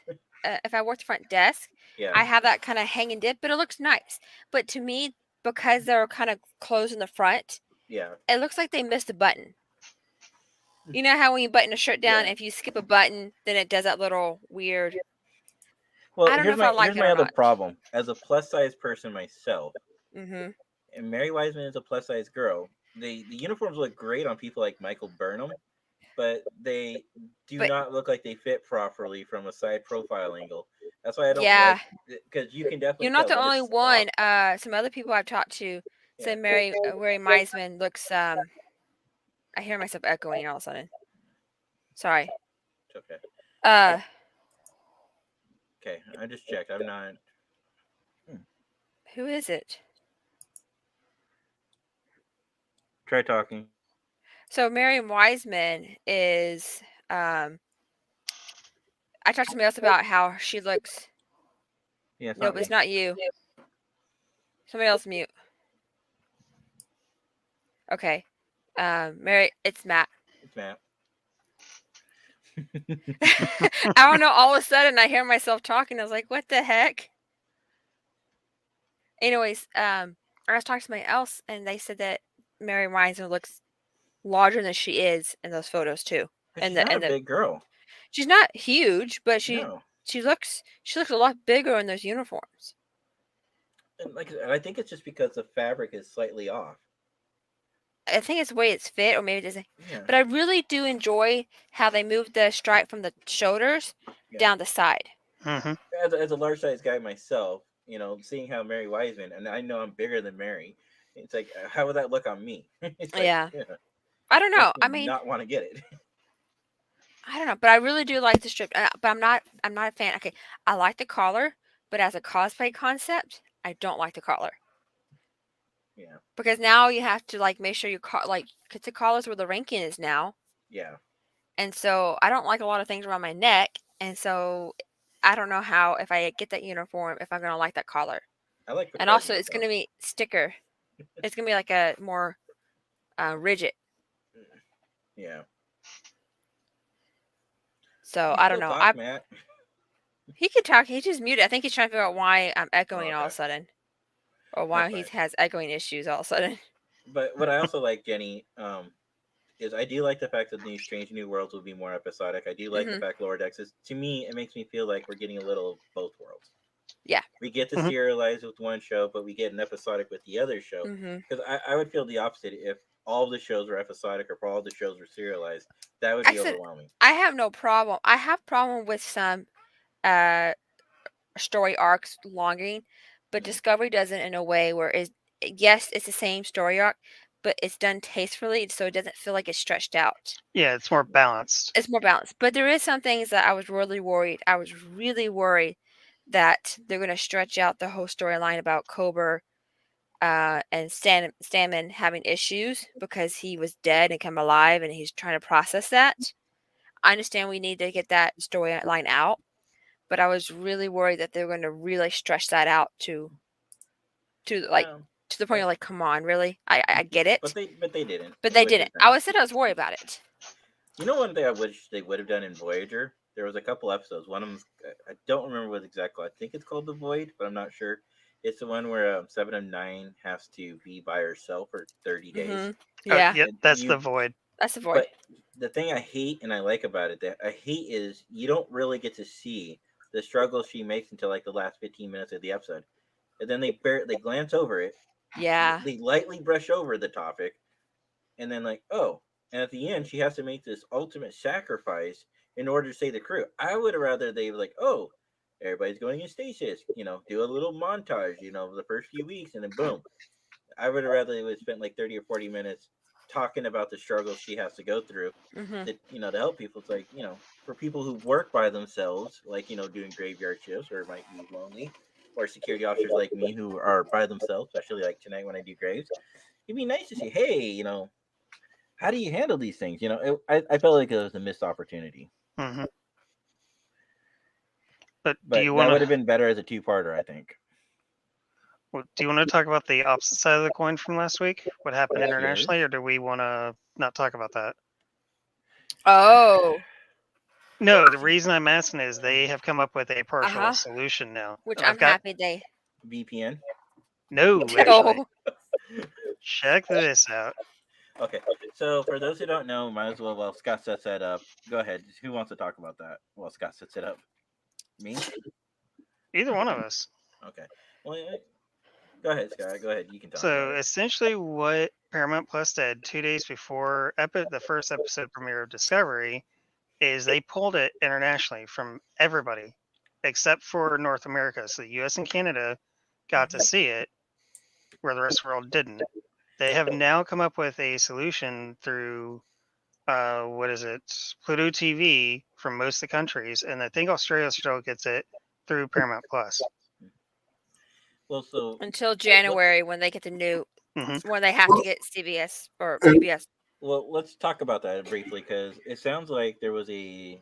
if I work the front desk, I have that kind of hang and dip, but it looks nice. But to me, because they're kind of closed in the front, it looks like they missed a button. You know how when you button a shirt down, if you skip a button, then it does that little weird. Well, I don't know if I like here's my other problem. As a plus size person myself, and Mary Wiseman is a plus size girl. The uniforms look great on people like Michael Burnham, but they do not look like they fit properly from a side profile angle. That's why I don't like, because you can definitely. You're not the only one. Some other people I've talked to said Mary Wiseman looks. I hear myself echoing all of a sudden. Sorry. It's okay. Okay, I just checked. I'm not. Who is it? Try talking. So Mary Wiseman is. I talked to somebody else about how she looks. Yeah, no, but it's not you. Somebody else mute. Okay. Mary, it's Matt. It's Matt. I don't know. All of a sudden, I hear myself talking. I was like, "What the heck?" Anyways, I was talking to somebody else, and they said that Mary Wiseman looks larger than she is in those photos too. She's not a big girl. She's not huge, but she looks a lot bigger in those uniforms. And I think it's just because the fabric is slightly off. I think it's the way it's fit, or maybe it isn't. Yeah. But I really do enjoy how they moved the stripe from the shoulders down the side. As a large size guy myself, seeing how Mary Wiseman, and I know I'm bigger than Mary, it's like, how would that look on me? I don't know. I mean, not want to get it. I don't know, but I really do like the strip. But I'm not a fan. Okay, I like the collar, but as a cosplay concept, I don't like the collar. Yeah. Because now you have to make sure you because the collar's where the ranking is now. Yeah. And so I don't like a lot of things around my neck, and so I don't know how if I get that uniform if I'm gonna like that collar. I like. And also, it's gonna be sticker. It's gonna be like a more rigid. Yeah. So I don't know. Matt. He could talk. He just muted. I think he's trying to figure out why I'm echoing all of a sudden. Or why he has echoing issues all of a sudden. But what I also like, Jenny, is I do like the fact that these Strange New Worlds will be more episodic. I do like the fact Lower Decks is, to me, it makes me feel like we're getting a little of both worlds. Yeah. We get to serialize with one show, but we get an episodic with the other show. Because I would feel the opposite if all the shows were episodic or all the shows were serialized, that would be overwhelming. I have no problem. I have problem with some story arcs longing, but Discovery does it in a way where yes, it's the same story arc, but it's done tastefully, so it doesn't feel like it's stretched out. Yeah, it's more balanced. It's more balanced, but there is some things that I was really worried. I was really worried that they're going to stretch out the whole storyline about Cobra and Stammen having issues because he was dead and come alive, and he's trying to process that. I understand we need to get that storyline out, but I was really worried that they're going to really stretch that out to the point of like, come on, really? I get it, but they didn't. But they didn't. I was worried about it. You know, one thing I wish they would have done in Voyager. There was a couple episodes. One of them, I don't remember what exactly. I think it's called The Void, but I'm not sure. It's the one where 7 of 9 has to be by herself for 30 days. Mm-hmm. Yeah, yep, that's The Void. That's The Void. But the thing I hate and I like about it, that I hate, is you don't really get to see the struggle she makes until like the last 15 minutes of the episode, and then they glance over it. Yeah, they lightly brush over the topic, and then like, oh, and at the end she has to make this ultimate sacrifice in order to save the crew. I would have rather they were like, oh, everybody's going in stasis, do a little montage, the first few weeks, and then boom. I would have rather they would have spent like 30 or 40 minutes talking about the struggles she has to go through to help people. It's like, for people who work by themselves, like, doing graveyard shifts or might be lonely, or security officers like me who are by themselves, especially like tonight when I do graves, it'd be nice to see, hey, how do you handle these things? I felt like it was a missed opportunity. Mm-hmm. But do you that would have been better as a two-parter, I think. Well, do you want to talk about the opposite side of the coin from last week? What happened internationally, or do we want to not talk about that? Oh. No, the reason I'm asking is they have come up with a partial solution now. Which I'm happy they... VPN? No, actually. Check this out. Okay, so for those who don't know, might as well, while Scott sets that up, go ahead. Who wants to talk about that while Scott sets it up? Me? Either one of us. Okay. Well, go ahead, Scott. Go ahead. You can talk. So essentially what Paramount Plus did 2 days before the first episode premiere of Discovery is they pulled it internationally from everybody except for North America. So the US and Canada got to see it where the rest of the world didn't. They have now come up with a solution through Pluto TV from most of the countries, and I think Australia still gets it through Paramount Plus. Well, so until January when they get the new, when they have to get CBS or PBS. Well, let's talk about that briefly, because it sounds like there was a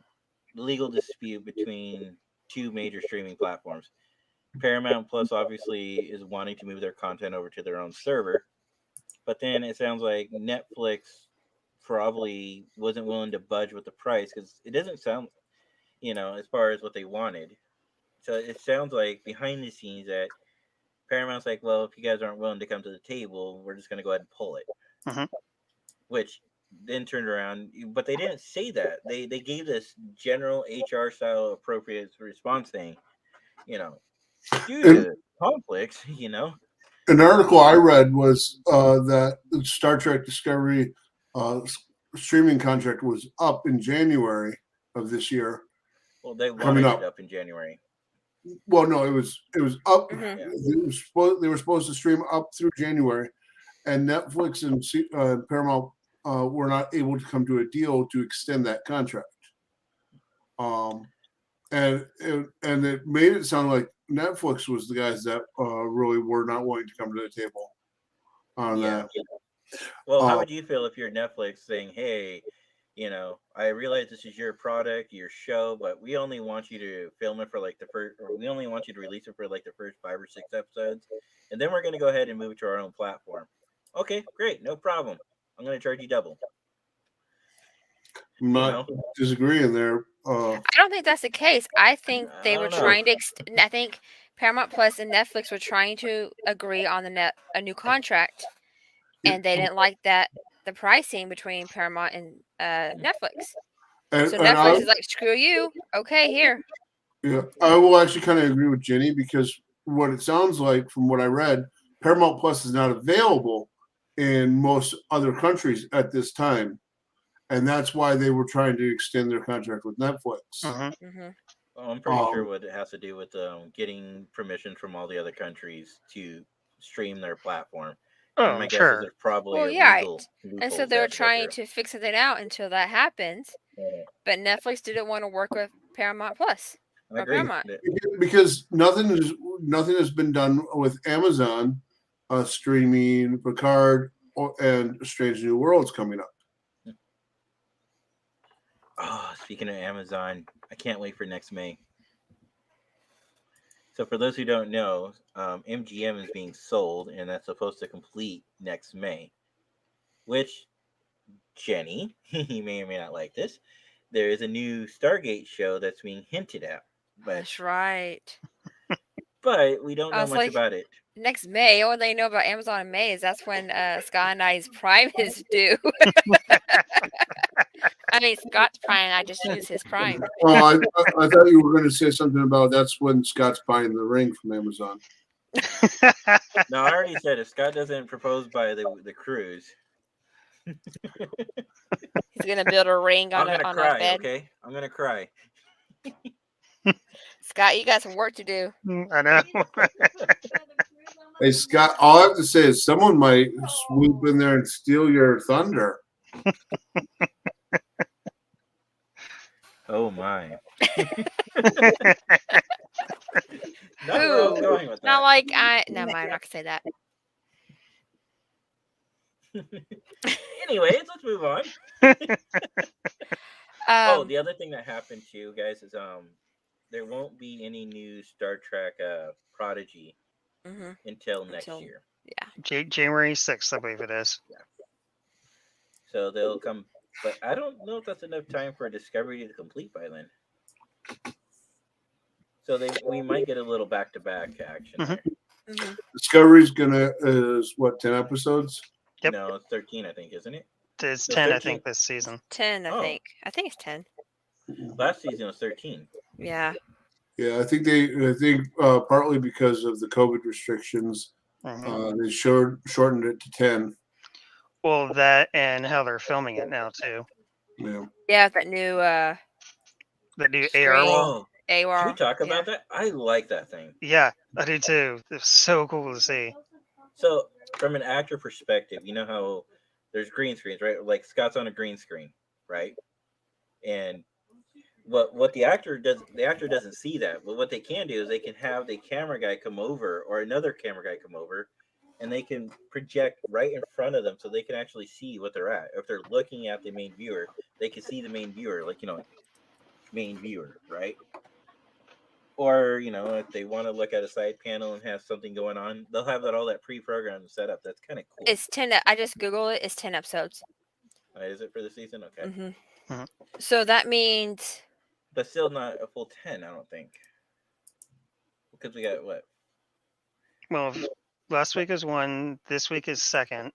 legal dispute between two major streaming platforms. Paramount Plus obviously is wanting to move their content over to their own server, but then it sounds like Netflix probably wasn't willing to budge with the price, because it doesn't sound, as far as what they wanted. So it sounds like behind the scenes that Paramount's like, well, if you guys aren't willing to come to the table, we're just going to go ahead and pull it. Which then turned around, but they didn't say that. They gave this general HR style appropriate response thing, due to conflicts, An article I read was that the Star Trek Discovery streaming contract was up in January of this year. Well, they wanted it up in January. Well, no, it was up. They were supposed to stream up through January, and Netflix and Paramount were not able to come to a deal to extend that contract. And it made it sound like Netflix was the guys that really were not willing to come to the table on that. Well, how would you feel if you're Netflix saying, hey, I realize this is your product, your show, but we only want you to film it for like we only want you to release it for like the first 5 or 6 episodes, and then we're going to go ahead and move it to our own platform. Okay, great, no problem. I'm going to charge you double. I'm not disagreeing there. I don't think that's the case. I think they were trying to. I think Paramount Plus and Netflix were trying to agree on a new contract, and they didn't like the pricing between Paramount and Netflix. So Netflix is like, screw you. Okay, here. Yeah, I will actually kind of agree with Jenny, because what it sounds like from what I read, Paramount Plus is not available in most other countries at this time, and that's why they were trying to extend their contract with Netflix. Mm-hmm. Well, I'm pretty sure what it has to do with getting permission from all the other countries to stream their platform. And my guess is there's probably a legal loophole. And so they were trying to fix it out until that happens. But Netflix didn't want to work with Paramount Plus. I agree. Paramount. Because nothing has been done with Amazon streaming Picard and Strange New Worlds coming up. Oh, speaking of Amazon, I can't wait for next May. So for those who don't know, MGM is being sold, and that's supposed to complete next May. Which, Jenny, you may or may not like this, there is a new Stargate show that's being hinted at. That's right. But we don't know much about it. Next May, all they know about Amazon in May is that's when Scott and I's Prime is due. I mean, Scott's Prime, I just use his Prime. Well, I thought you were going to say something about that's when Scott's buying the ring from Amazon. No, I already said if Scott doesn't propose by the cruise, he's going to build a ring on a bed. Okay, I'm going to cry. Scott, you got some work to do. I know. Hey, Scott, all I have to say is someone might swoop in there and steal your thunder. Oh, my. Not like I... No, I'm not going to say that. Anyways, let's move on. The other thing that happened too, guys, is there won't be any new Star Trek Prodigy until next year. Yeah, January 6th, I believe it is. Yeah. So they'll come, but I don't know if that's enough time for Discovery to complete by then. So we might get a little back-to-back action. There. Discovery's is what, 10 episodes? Yep. No, it's 13, I think, isn't it? It's 10, 13. I think, this season. 10, I think. I think it's 10. Last season was 13. Yeah. Yeah, I think partly because of the COVID restrictions, they shortened it to 10. Well, that and how they're filming it now too. Yeah. Yeah, that new AR wall. Can we talk about that? I like that thing. Yeah, I do too. It's so cool to see. So, from an actor perspective, you know how there's green screens, right? Like Scott's on a green screen, right? And what the actor doesn't see that. But what they can do is they can have the camera guy come over or another camera guy come over, and they can project right in front of them so they can actually see what they're at. If they're looking at the main viewer, they can see the main viewer, main viewer, right? Or, if they want to look at a side panel and have something going on, they'll have all that pre-programmed set up. That's kind of cool. It's 10. I just Googled it. It's 10 episodes. Is it for the season? Okay. So that means... But still not a full 10, I don't think. Because we got what? Well, last week is 1. This week is 2nd.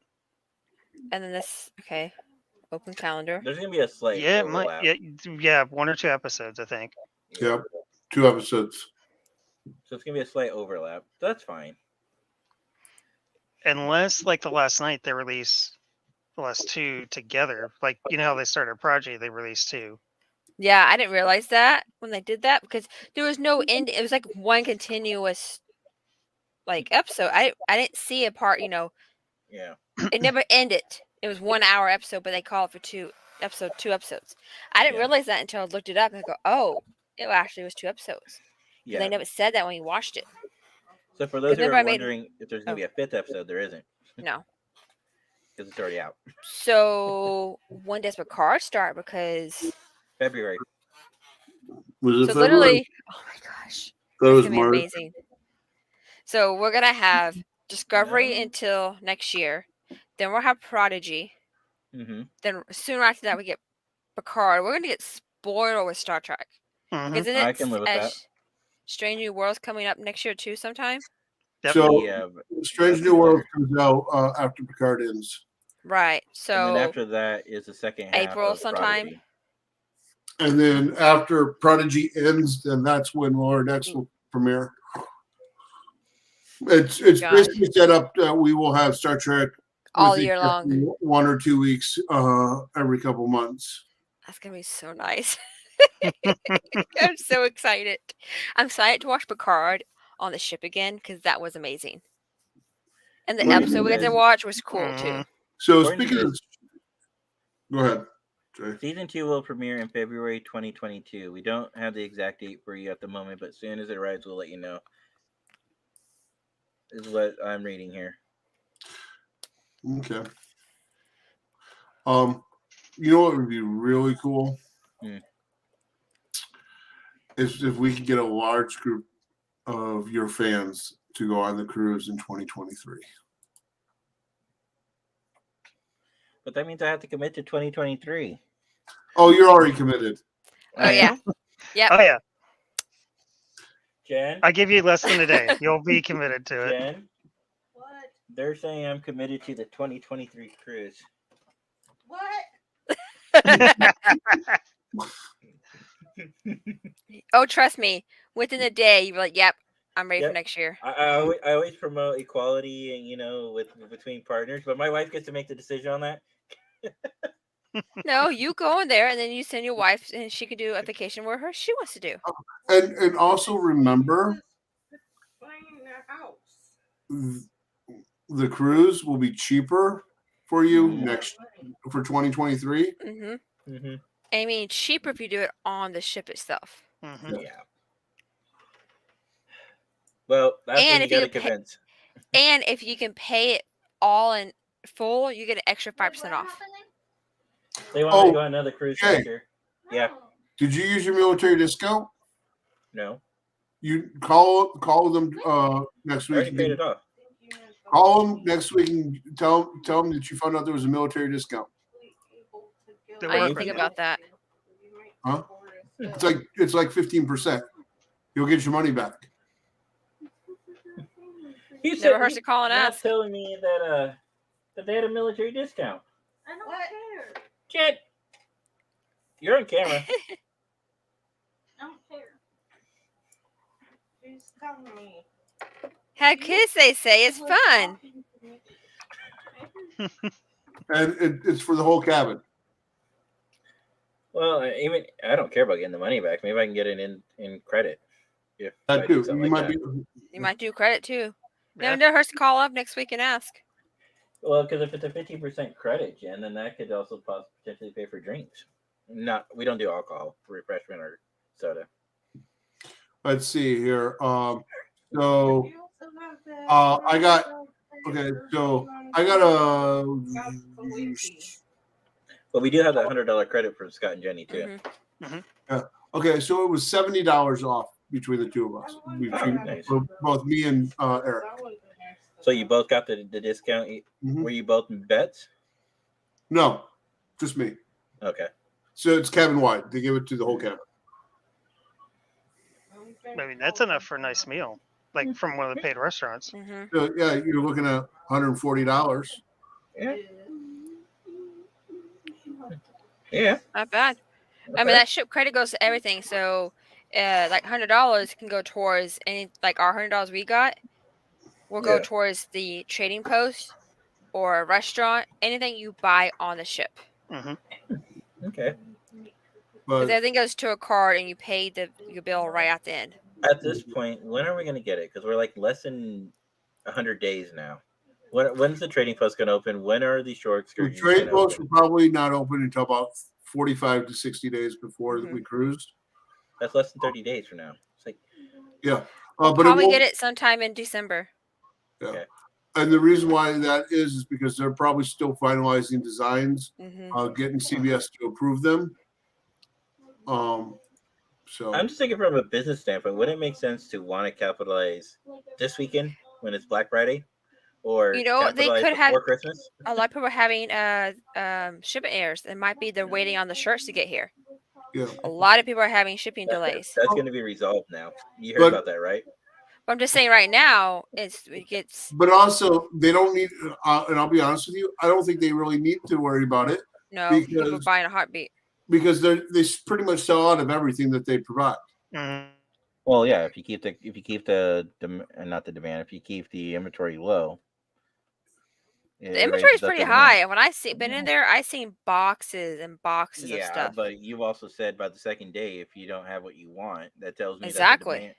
And then this... Okay. Open calendar. There's going to be a slight overlap. 1 or 2 episodes, I think. Yep. 2 episodes. So it's gonna be a slight overlap. That's fine. Unless, like the last night, they release the last 2 together. Like, you know how they started a project, they released 2. Yeah, I didn't realize that when they did that because there was no end. It was like one continuous episode. I didn't see a part. Yeah. It never ended. It was 1 hour episode, but they call it for 2 episodes. I didn't realize that until I looked it up and I go, oh. It actually was 2 episodes. Yeah. They never said that when you watched it. So for those who are wondering if there's going to be a 5th episode, there isn't. No. Because it's already out. So when does Picard start? Because... February. Was it so February? Literally... Oh my gosh. That was March. Amazing. So we're going to have Discovery until next year. Then we'll have Prodigy. Then sooner after that we get Picard. We're going to get spoiled with Star Trek. Isn't it? I can live with that. Strange New Worlds coming up next year too, sometime. Yep. So Strange New Worlds comes out after Picard ends. Right. So and then after that is the second half April of sometime. Prodigy. And then after Prodigy ends, then that's when Lower Decks will premiere. It's basically set up that we will have Star Trek all year long. 1 or 2 weeks every couple months. That's gonna be so nice. I'm so excited. I'm excited to watch Picard on the ship again because that was amazing. And the episode we got to watch was cool too. So speaking of, go ahead. Jay. Season 2 will premiere in February 2022. We don't have the exact date for you at the moment, but as soon as it arrives, we'll let you know. Is what I'm reading here. Okay. You know what would be really cool? Is if we could get a large group of your fans to go on the cruise in 2023. But that means I have to commit to 2023. Oh, you're already committed. Oh yeah. Yep. Oh yeah. Jen? I give you less than a day. You'll be committed to it. Jen? What? They're saying I'm committed to the 2023 cruise. What? Oh, trust me. Within a day, you're like, "Yep, I'm ready for next year." I always promote equality and with between partners, but my wife gets to make the decision on that. No, you go in there and then you send your wife, and she can do a vacation where she wants to do. And also remember, the cruise will be cheaper for you for 2023. I mean, cheaper if you do it on the ship itself. Yeah. Well, that's when you got to convince. And if you can pay it all in full, you get an extra 5% off. They want me to go on another cruise next year. Yeah. Did you use your military discount? No. You call them next week. I already paid it off. Call them next week and tell them that you found out there was a military discount. I didn't think about that. Huh? It's like 15%. You'll get your money back. You never hurts to call and ask. Telling me that they had a military discount. I don't care. Jen, you're on camera. I don't care. She's telling me. How kids they say it's fun. And it's for the whole cabin. Well, I don't care about getting the money back. Maybe I can get it in credit. If that too. You might do credit too. Never hurts to call up next week and ask. Well, because if it's a 15% credit, Jen, then that could also potentially pay for drinks. We don't do alcohol for refreshment or soda. Let's see here. I got a. But we do have that $100 credit for Scott and Jenny too. Yeah. Okay, so it was $70 off between the two of us. Nice. Both me and Eric. So you both got the discount. Were you both bets? No, just me. Okay. So it's cabin wide. They give it to the whole cabin. I mean, that's enough for a nice meal, like from one of the paid restaurants. So, yeah, you're looking at $140. Yeah. Yeah. Not bad. Okay. I mean, that ship credit goes to everything. So, like $100 can go towards our $100 we got. Will go towards the trading post or a restaurant, anything you buy on the ship. Okay. Because everything goes to a card and you pay your bill right at the end. At this point, when are we going to get it? Because we're like less than 100 days now. When's the trading post going to open? When are the shore excursions? The trading post will probably not open until about 45 to 60 days before we cruised. That's less than 30 days from now. It's like, yeah. We'll probably get it sometime in December. Yeah. Okay. And the reason why that is because they're probably still finalizing designs, getting CBS to approve them. So I'm just thinking from a business standpoint, would it make sense to want to capitalize this weekend when it's Black Friday? Or they could have Christmas? A lot of people are having shipping errors. It might be they're waiting on the shirts to get here. Yeah. A lot of people are having shipping delays. That's going to be resolved now. You heard about that, right? But I'm just saying right now, it gets. But also, they don't need, and I'll be honest with you, I don't think they really need to worry about it. No, people are buying a heartbeat. Because they pretty much sell out of everything that they provide. Well, yeah, if you keep the not the demand, if you keep the inventory low, Yeah, The it inventory is ranges up pretty to the moon. high. When I been in there, I seen boxes and boxes of Yeah, stuff. but you've also said by the second day, if you don't have what you want, that tells me Exactly.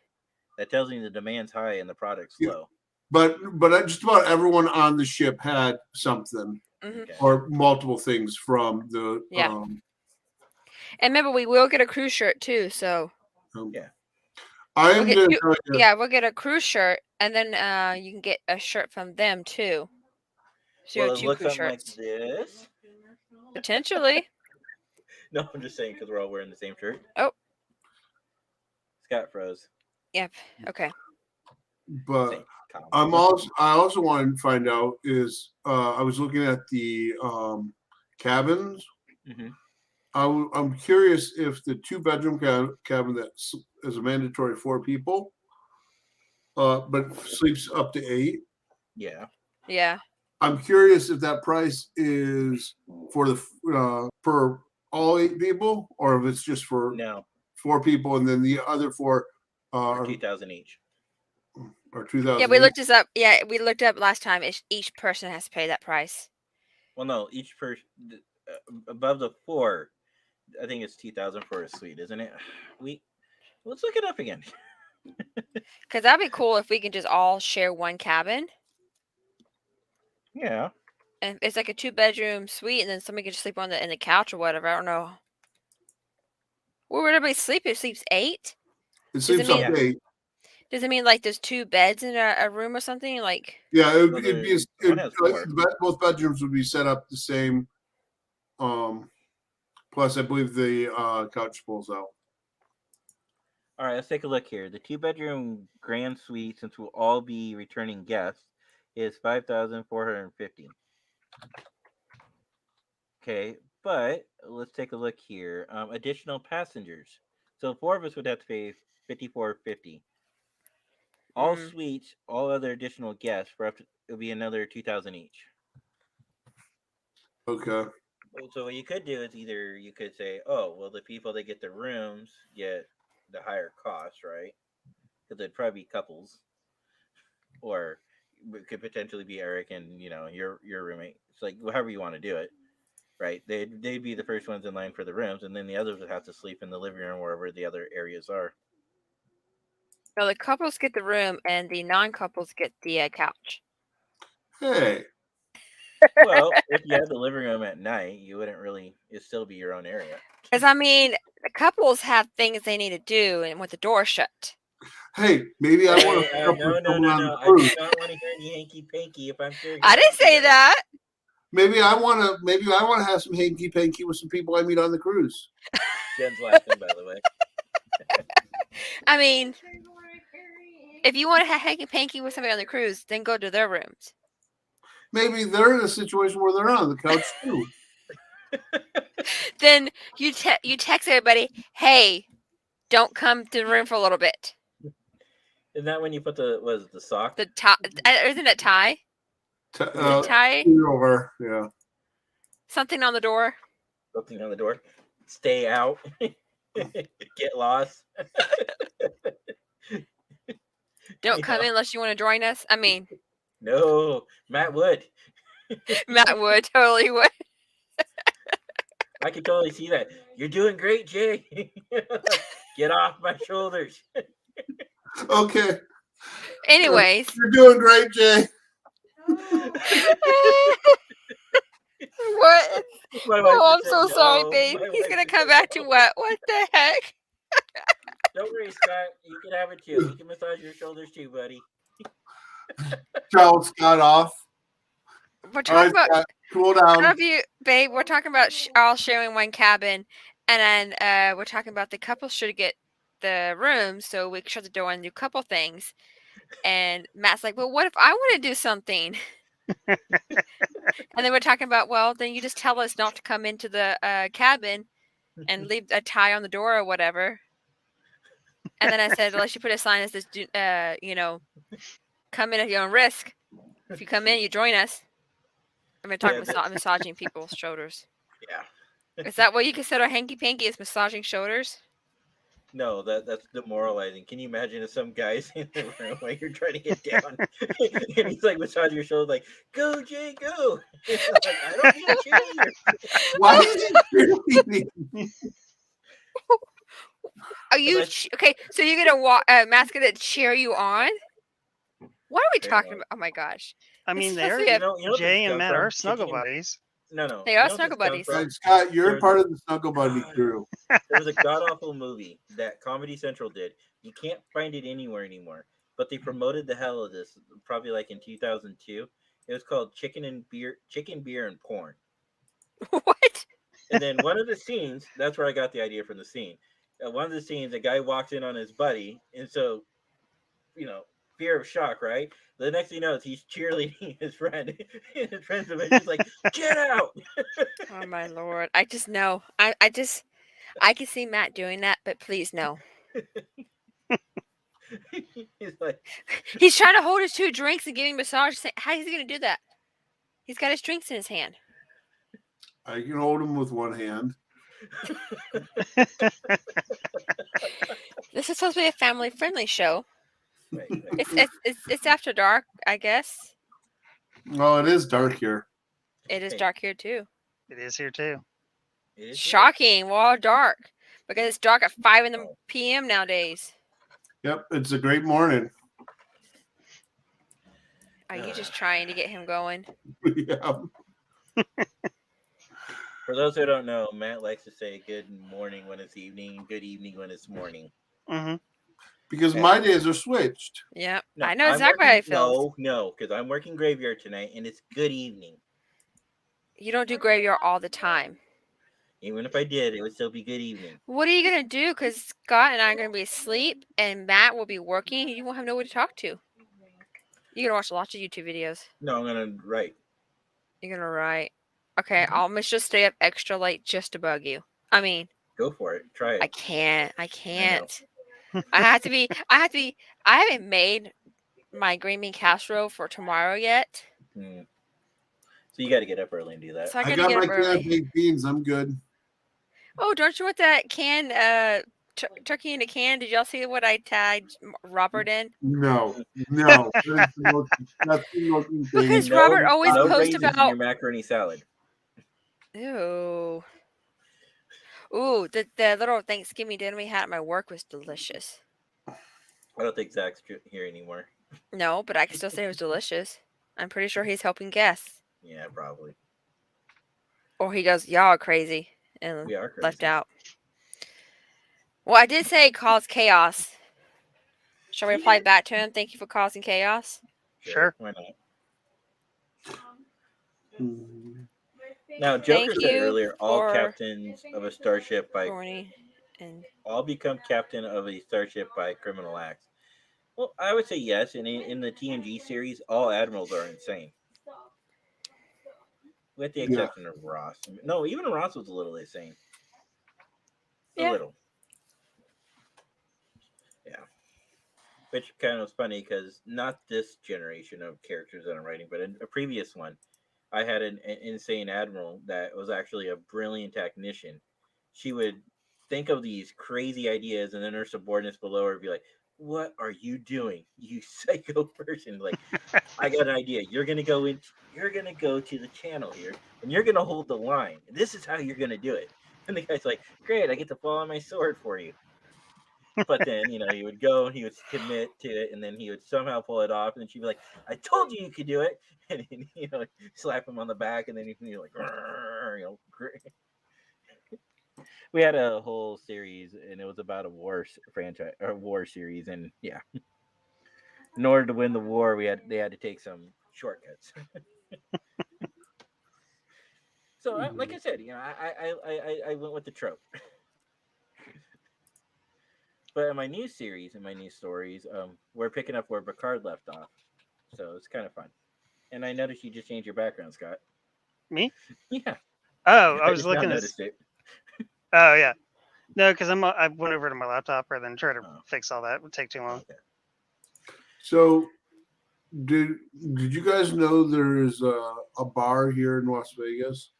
that tells me the demand's high and the product's Yeah. low. But just about everyone on the ship had something Okay. or multiple things from the Yeah. And remember, we will get a cruise shirt too. So Yeah. I am going to tell you. yeah, we'll get a cruise shirt, and then you can get a shirt from them too. So you Well, have it 2 looks cruise something like shirts. this. Potentially. No, I'm just saying because we're all wearing the same shirt. Oh. Scott froze. Yep. Okay. But I also wanted to find out is I was looking at the cabins. Mm-hmm. I'm curious if the 2-bedroom cabin that is a mandatory 4 people, but sleeps up to 8. Yeah. Yeah. I'm curious if that price is for the for all 8 people, or if it's just for 4 people, and then the other 4 are 2,000 each. Or 2,000. Yeah, we looked this up. Yeah, we looked up last time. Each person has to pay that price. Well, no, each person above the 4, I think it's 2,000 for a suite, isn't it? Let's look it up again. Because that'd be cool if we can just all share one cabin. Yeah. And it's like a 2-bedroom suite, and then somebody can just sleep in the couch or whatever. I don't know. Where would everybody sleep? It sleeps 8. It sleeps up to 8. Does it mean like there's 2 beds in a room or something? Like yeah, it'd be both bedrooms would be set up the same. Plus, I believe the couch pulls out. All right, let's take a look here. The 2-bedroom grand suite, since we'll all be returning guests, is 5,450. Okay, but let's take a look here. Additional passengers. So 4 of us would have to pay $54.50. All suites, all other additional guests, it'll be another 2,000 each. Okay. So what you could do is either you could say, oh, well, the people that get the rooms get the higher cost, right? Because they'd probably be couples, or it could potentially be Eric and your roommate. It's like however you want to do it, right? They'd be the first ones in line for the rooms, and then the others would have to sleep in the living room wherever the other areas are. So the couples get the room, and the non-couples get the couch. Hey. Well, if you had the living room at night, you wouldn't really. It'd still be your own area. Because I mean, the couples have things they need to do, and with the door shut. Hey, maybe I want to pick up with someone on the cruise. I do not want to hear any hanky panky if I'm sharing. I didn't say that. Maybe I want to have some hanky panky with some people I meet on the cruise. Jen's laughing, by the way. I mean, if you want to have hanky panky with somebody on the cruise, then go to their rooms. Maybe they're in a situation where they're on the couch too. Then you text everybody, hey, don't come to the room for a little bit. Isn't that when you put the sock? The tie, isn't it tie? Tie? Over, yeah. Something on the door. Something on the door. Stay out. Get lost. Don't come in unless you want to join us. I mean, no, Matt would. Matt would totally would. I can totally see that. You're doing great, Jay. Get off my shoulders. Okay. Anyways. You're doing great, Jay. What? Oh, I'm so sorry, babe. He's going to come back to what? What the heck? Don't worry, Scott. You can have it too. You can massage your shoulders too, buddy. Tell Scott off. We're talking about. Scott, cool down. I love you, babe. We're talking about all sharing one cabin, and then we're talking about the couple should get the room so we can shut the door and do couple things. And Matt's like, well, what if I want to do something? And then we're talking about, well, then you just tell us not to come into the cabin and leave a tie on the door or whatever. And then I said, unless you put a sign that says, come in at your own risk. If you come in, you join us. I'm going to talk about massaging people's shoulders. Yeah. Is that what you consider hanky panky? Is massaging shoulders? No, that's demoralizing. Can you imagine if some guy's in the room while you're trying to get down, and he's like massaging your shoulder, like, "Go, Jay, go!" It's like, I don't need a cheerleader. Why is he cheerleading? Are you okay? So you're gonna walk Matt's gonna cheer you on? What are we talking about? Oh my gosh! I It's mean, supposed to they're be a- Jay and comes Matt from? are snuggle Chicken- buddies. No. They You are know what snuggle this comes buddies. from? And Scott, you're There was part a- of the Snuggle Buddy crew. There was a god awful movie that Comedy Central did. You can't find it anywhere anymore. But they promoted the hell of this, probably like in 2002. It was called Chicken, Beer, and Porn. What? And then one of the scenes, that's where I got the idea from the scene. One of the scenes, a guy walks in on his buddy, and so, fear of shock, right? The next thing you know, he's cheerleading his friend. And his friend's eventually like, "Get out!" Oh my lord! I just know. I can see Matt doing that, but please no. He's like, He's trying to hold his 2 drinks and giving massage. How is he gonna do that? He's got his drinks in his hand. I can hold him with one hand. This is supposed to be a family-friendly show. right. It's after dark, I guess. Oh, it is dark here. It is Hey. dark here too. It is here too. It is Shocking. We're all dark because it's dark at 5 in the p.m. nowadays. Yep, it's a great morning. Are you just trying to get him going? Yeah. For those who don't know, Matt likes to say good morning when it's evening and good evening when it's morning. Mm-hmm. Because my days are switched. Yeah, No, I know I'm exactly how he working- feels. No, because I'm working graveyard tonight and it's good evening. You don't do graveyard all the time. Even if I did, it would still be good evening. What are you gonna do? Because Scott and I are gonna be asleep, and Matt will be working. You won't have nobody to talk to. You're gonna watch lots of YouTube videos. No, I'm gonna write. You're gonna write. Okay, I'll just stay up extra late just to bug you. I mean, Go for it. Try it. I can't. I have to be. I haven't made my green bean casserole for tomorrow yet. Hmm. So you got to get up early and do that. So I I gotta got get my up can of early. baked beans. I'm good. Oh, don't you want that canned turkey in a can? Did y'all see what I tagged Robert in? No. That's the most thing. Because Robert always no posts raisins in about- your macaroni salad. Ew. Ooh, the little Thanksgiving dinner we had at my work was delicious. I don't think Zach's here anymore. No, but I can still say it was delicious. I'm pretty sure he's helping guests. Yeah, probably. Or he goes, y'all are crazy, and We are crazy. left out. Well, I did say cause chaos. Shall we reply back to him? Thank you for causing chaos. Sure. Why not? Mm. Now, Joker Thank said you earlier, all for captains of a starship by Thorny and all become captain of a starship by criminal acts. Well, I would say yes. And in the TNG series, all admirals are insane, with the exception of Ross. No, even Ross was a little insane. A little. Yeah. Which kind of was funny because not this generation of characters that I'm writing, but in a previous one, I had an insane admiral that was actually a brilliant technician. She would think of these crazy ideas, and then her subordinates below her would be like, "What are you doing, you psycho person? Like, I got an idea. You're gonna go to the channel here, and you're gonna hold the line. This is how you're gonna do it." And the guy's like, "Great, I get to fall on my sword for you." But then, he would go and he would commit to it, and then he would somehow pull it off, and then she'd be like, "I told you could do it," and slap him on the back, and then he'd be like, We had a whole series, and it was about a war franchise or war series, and yeah, in order to win the war, they had to take some shortcuts. So, like I said, I went with the trope. But in my new series, in my new stories, we're picking up where Picard left off. So it's kind of fun. And I noticed you just changed your background, Scott. Me? Yeah. Oh, I was just now looking at. noticed it. Oh yeah. No, because I went over to my laptop and then tried to fix all that. It would take too long. Okay. So, did you guys know there is a bar here in Las Vegas?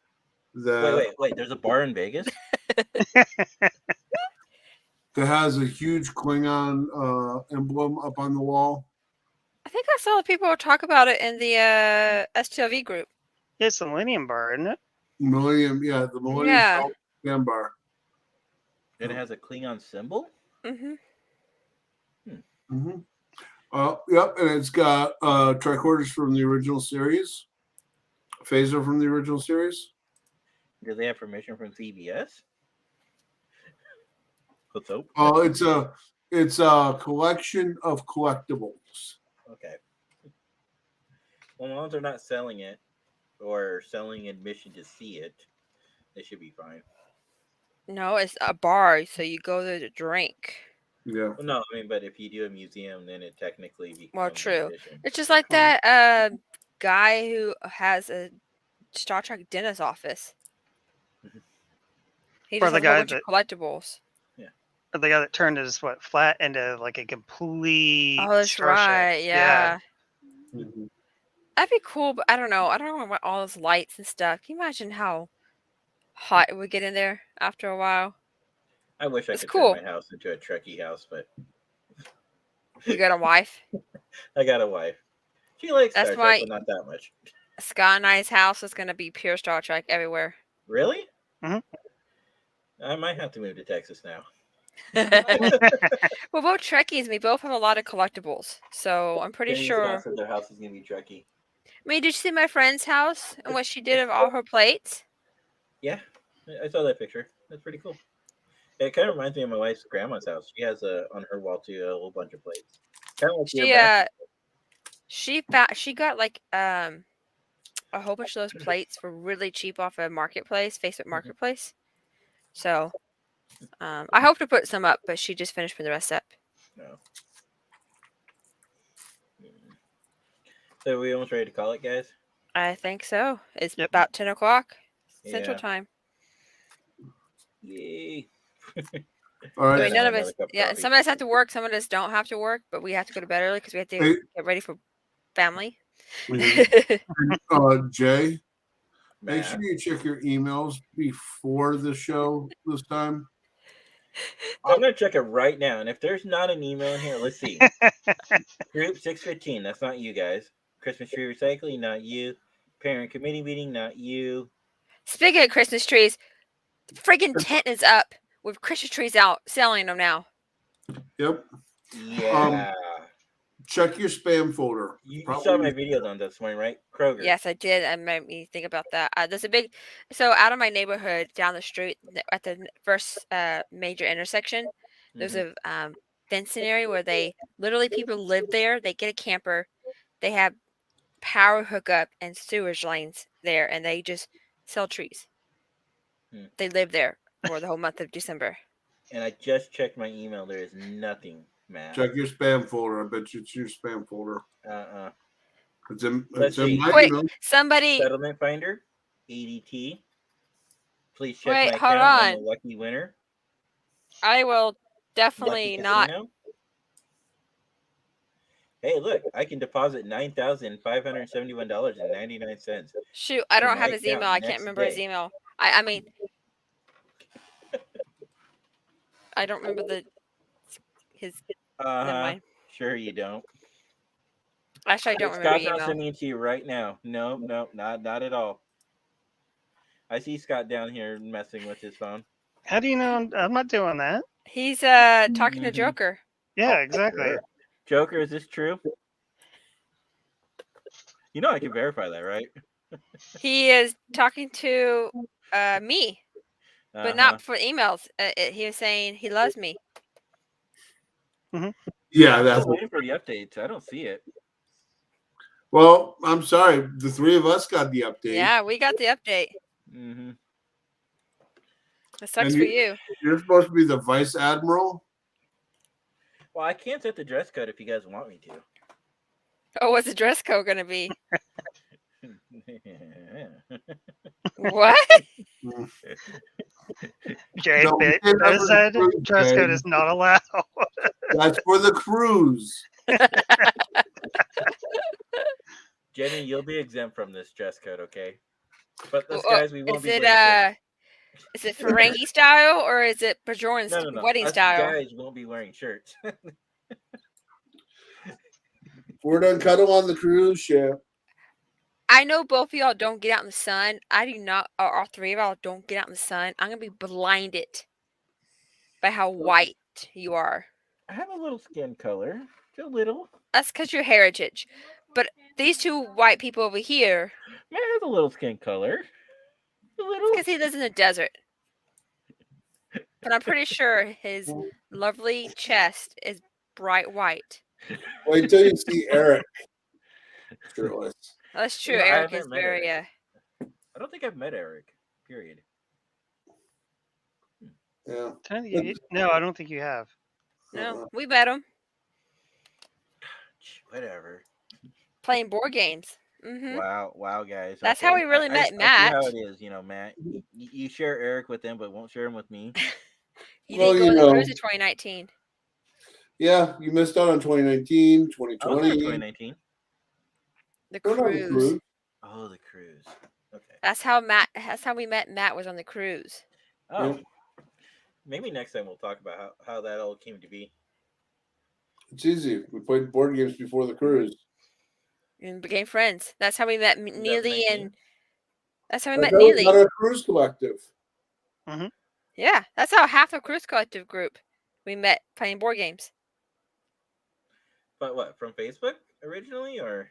That Wait. There's a bar in Vegas? that has a huge Klingon emblem up on the wall. I think I saw people talk about it in the STLV group. It's the Millennium Bar, isn't it? Millennium, yeah, the Millennium Yeah. Falcon bar. And it has a Klingon symbol. Mm-hmm. Mm-hmm. Yep, and it's got tricorders from the original series, phaser from the original series. Do they have permission from CBS? Let's hope. It's a collection of collectibles. Okay. Well, as long as they're not selling it or selling admission to see it, they should be fine. No, it's a bar, so you go there to drink. Yeah. Well, no, I mean, but if you do a museum, then it technically becomes Well, true. admission. It's just like that guy who has a Star Trek dentist office. He Or just the has a guy whole bunch of collectibles. Or the guy that turned his flat into like a complete. Oh, that's starship. right. Yeah. Mhm. That'd be cool, but I don't know. I don't know about all those lights and stuff. Can you imagine how hot it would get in there after a while? I wish I It's could cool. turn my house into a Trekkie house, but You got a wife? I got a wife. She likes That's Star why- Trek, but not that much. Scott and I's house is going to be pure Star Trek everywhere. Really? Mhm. I might have to move to Texas now. We're both Trekkies. We both have a lot of collectibles. So I'm pretty Jenny and sure. Scott said their house is gonna be Trekkie. I mean, did you see my friend's house and what she did of all her plates? Yeah, I saw that picture. That's pretty cool. It kind of reminds me of my wife's grandma's house. She has on her wall too a whole bunch of plates. Kind of like your bathroom. She got like a whole bunch of those plates for really cheap off a marketplace, Facebook Marketplace. So I hope to put some up, but she just finished putting the rest up. No. So are we almost ready to call it, guys? I think so. It's Yep. about 10 o'clock Central Yeah. Time. Yay! All right. I mean, none of Another us. cup of Yeah, coffee. some of us have to work. Some of us don't have to work, but we have to go to bed early because we have to Hey. get ready for family. Jay, make Matt. sure you check your emails before the show this time. I'm gonna check it right now, and if there's not an email in here, let's see. Group 615, that's not you guys. Christmas tree recycling, not you. Parent committee meeting, not you. Speaking of Christmas trees, the freaking tent is up with Christmas trees out, selling them now. Yep. Yeah. Check your spam folder. You Probably- saw my video on this morning, right? Kroger. Yes, I did. It made me think about that. There's a big, so out of my neighborhood down the street at the first major intersection, there's Mhm. a fencing area where they literally people live there. They get a camper, they have power hookup and sewage lines there, and they just sell trees. They live there for the whole month of December. And I just checked my email. There is nothing, Matt. Check your spam folder. I bet you it's your spam folder. It's in Let's see. my Wait, email. somebody. Settlement finder, ADT. Please check Wait, my hold account. I'm on. the lucky winner. I will Lucky definitely not. casino. Hey, look! I can deposit $9,571.99. Shoot, I don't my have his account email. I next can't remember his day. email. I mean, I don't remember his. Never mind. Sure you don't. Actually, I don't remember Scott's your not email. sending it to you right now. No, not at all. I see Scott down here messing with his phone. How do you know I'm not doing that? He's talking to Mhm. Joker. Yeah, Oh, exactly. sure. Joker, is this true? You know I can verify that, right? He is talking to me, but not for emails. He was saying he loves me. Yeah, I'm that's still waiting for the updates. I don't see it. well. I'm sorry. The three of us got the update. Yeah, we got the update. Mm-hmm. It sucks And for you. You're supposed to be the vice admiral. Well, I can't set the dress code if you guys want me to. Oh, what's the dress code gonna be? What? Jay No, we can't have said a cruise, dress code Jay. is not allowed. That's for the cruise. Jenny, you'll be exempt from this dress code, okay? But Oh, guys, we won't Is be it breaking Is it Ferengi style or is it Bajorn No. wedding Us style? guys won't be wearing shirts. We're done cuddle on the cruise ship. I know both of y'all don't get out in the sun. I do not, or all three of y'all don't get out in the sun. I'm gonna be blinded by how white you are. I have a little skin color, just a little. That's because you're heritage. But these two white people over here, Man has a little skin color, a little. because he lives in the desert. But I'm pretty sure his lovely chest is bright white. Wait till you see Eric shirtless. That's true. You know, I Eric haven't is met very. Eric. I don't think I've met Eric. Period. Yeah. No, I don't think you have. No, we met him Whatever. playing board games. Wow, guys. That's how we really met Matt. I see how it is, Matt. You share Eric with them, but won't share him with me. He Well, didn't go you on the know. cruise in 2019. Yeah, you missed out on 2019, I was there 2020. in 2019. The We're on the cruise. cruise. Oh, the cruise. Okay. That's how we met Matt was on the cruise. Oh. Yep. Maybe next time we'll talk about how that all came to be. It's easy. We played board games before the cruise. And became friends. That's how we met Neely 2019? and that's how we That's met how we Neely. got our cruise collective. Yeah, that's how half the cruise collective group we met playing board games. But what, from Facebook originally, or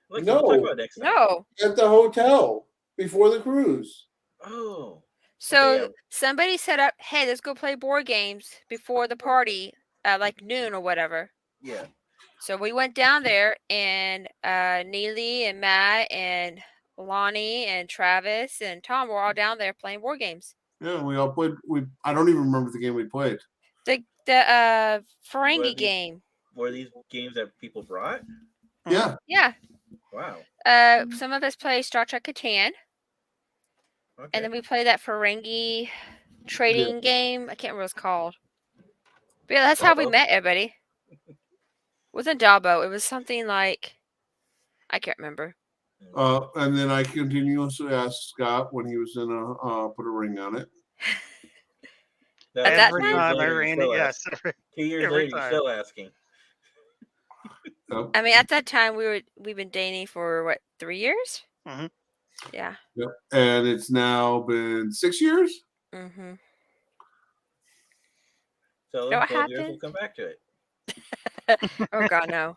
like No. we'll talk about it next time. No. At the hotel before the cruise. Oh. So Okay, yeah. somebody set up, hey, let's go play board games before the party at like noon or whatever. Yeah. So we went down there, and Neely and Matt and Lonnie and Travis and Tom were all down there playing board games. Yeah, we all played. I don't even remember the game we played. The Ferengi game. Were these games that people brought? Yeah. Yeah. Wow. Some of us play Star Trek Catan, Okay. and then we play that Ferengi trading game. I can't remember what it's called. But yeah, that's how we met everybody. It wasn't Dabo. It was something like, I can't remember. And then I continuously asked Scott when he was gonna put a ring on it. At that Every time? time I ran it, yes. 2 years every later, you're time. still asking. I mean, at that time we've been dating for what, 3 years? Mhm. Yeah. Yep. And it's now been 6 years. Mm-hmm. So Know in what 12 years, we'll happened? come back to it. Oh God, no.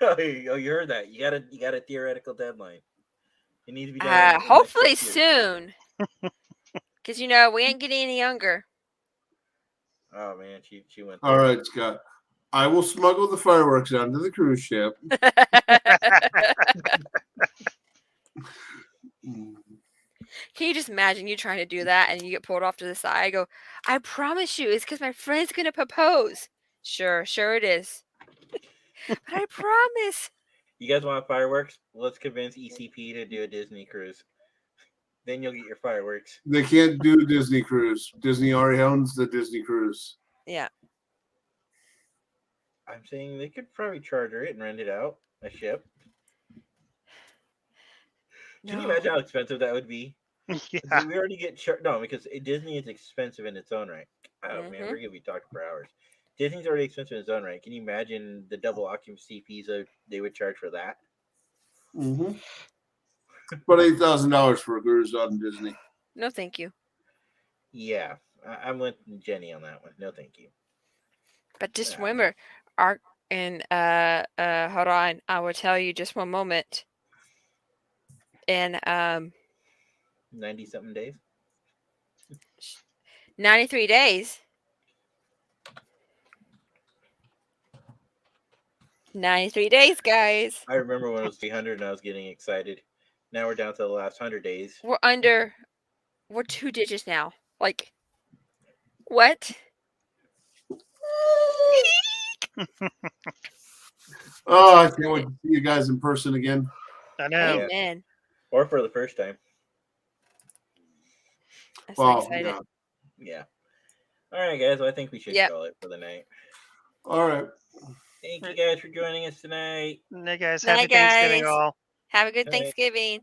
Oh, you heard that? You got a theoretical deadline. It needs to be done. In the next Hopefully 6 years. soon. Because we ain't getting any younger. Oh man, she went. All right, Scott. I will smuggle the fireworks onto the cruise ship. Can you just imagine you trying to do that and you get pulled off to the side? I go, I promise you, it's because my friend's gonna propose. Sure it is. But I promise. You guys want fireworks? Let's convince ECP to do a Disney cruise. Then you'll get your fireworks. They can't do Disney cruise. Disney already owns the Disney cruise. Yeah. I'm saying they could probably charter it and rent it out, a ship. Can you imagine how expensive that would be? Yeah. We already get no, because Disney is expensive in its own right. Oh man, Mhm. we're gonna be talking for hours. Disney's already expensive in its own right. Can you imagine the double occupancy fees they would charge for that? Mm-hmm. About $8,000 for a cruise on Disney. No, thank you. Yeah, I'm with Jenny on that one. No, thank you. But just remember, hold on, I will tell you just one moment. In 90-something days. 93 days. 93 days, guys. I remember when it was 300 and I was getting excited. Now we're down to the last 100 days. We're 2 digits now. Like, what? Oh, I can't wait to see you guys in person again. I know. Amen. Or for the first time. I'm so excited. Yeah. All right, guys. Well, I think we should call it for the night. All right. Thank you guys for joining us tonight. Hey guys, Night, happy Thanksgiving guys. all. Have a good Night. Thanksgiving.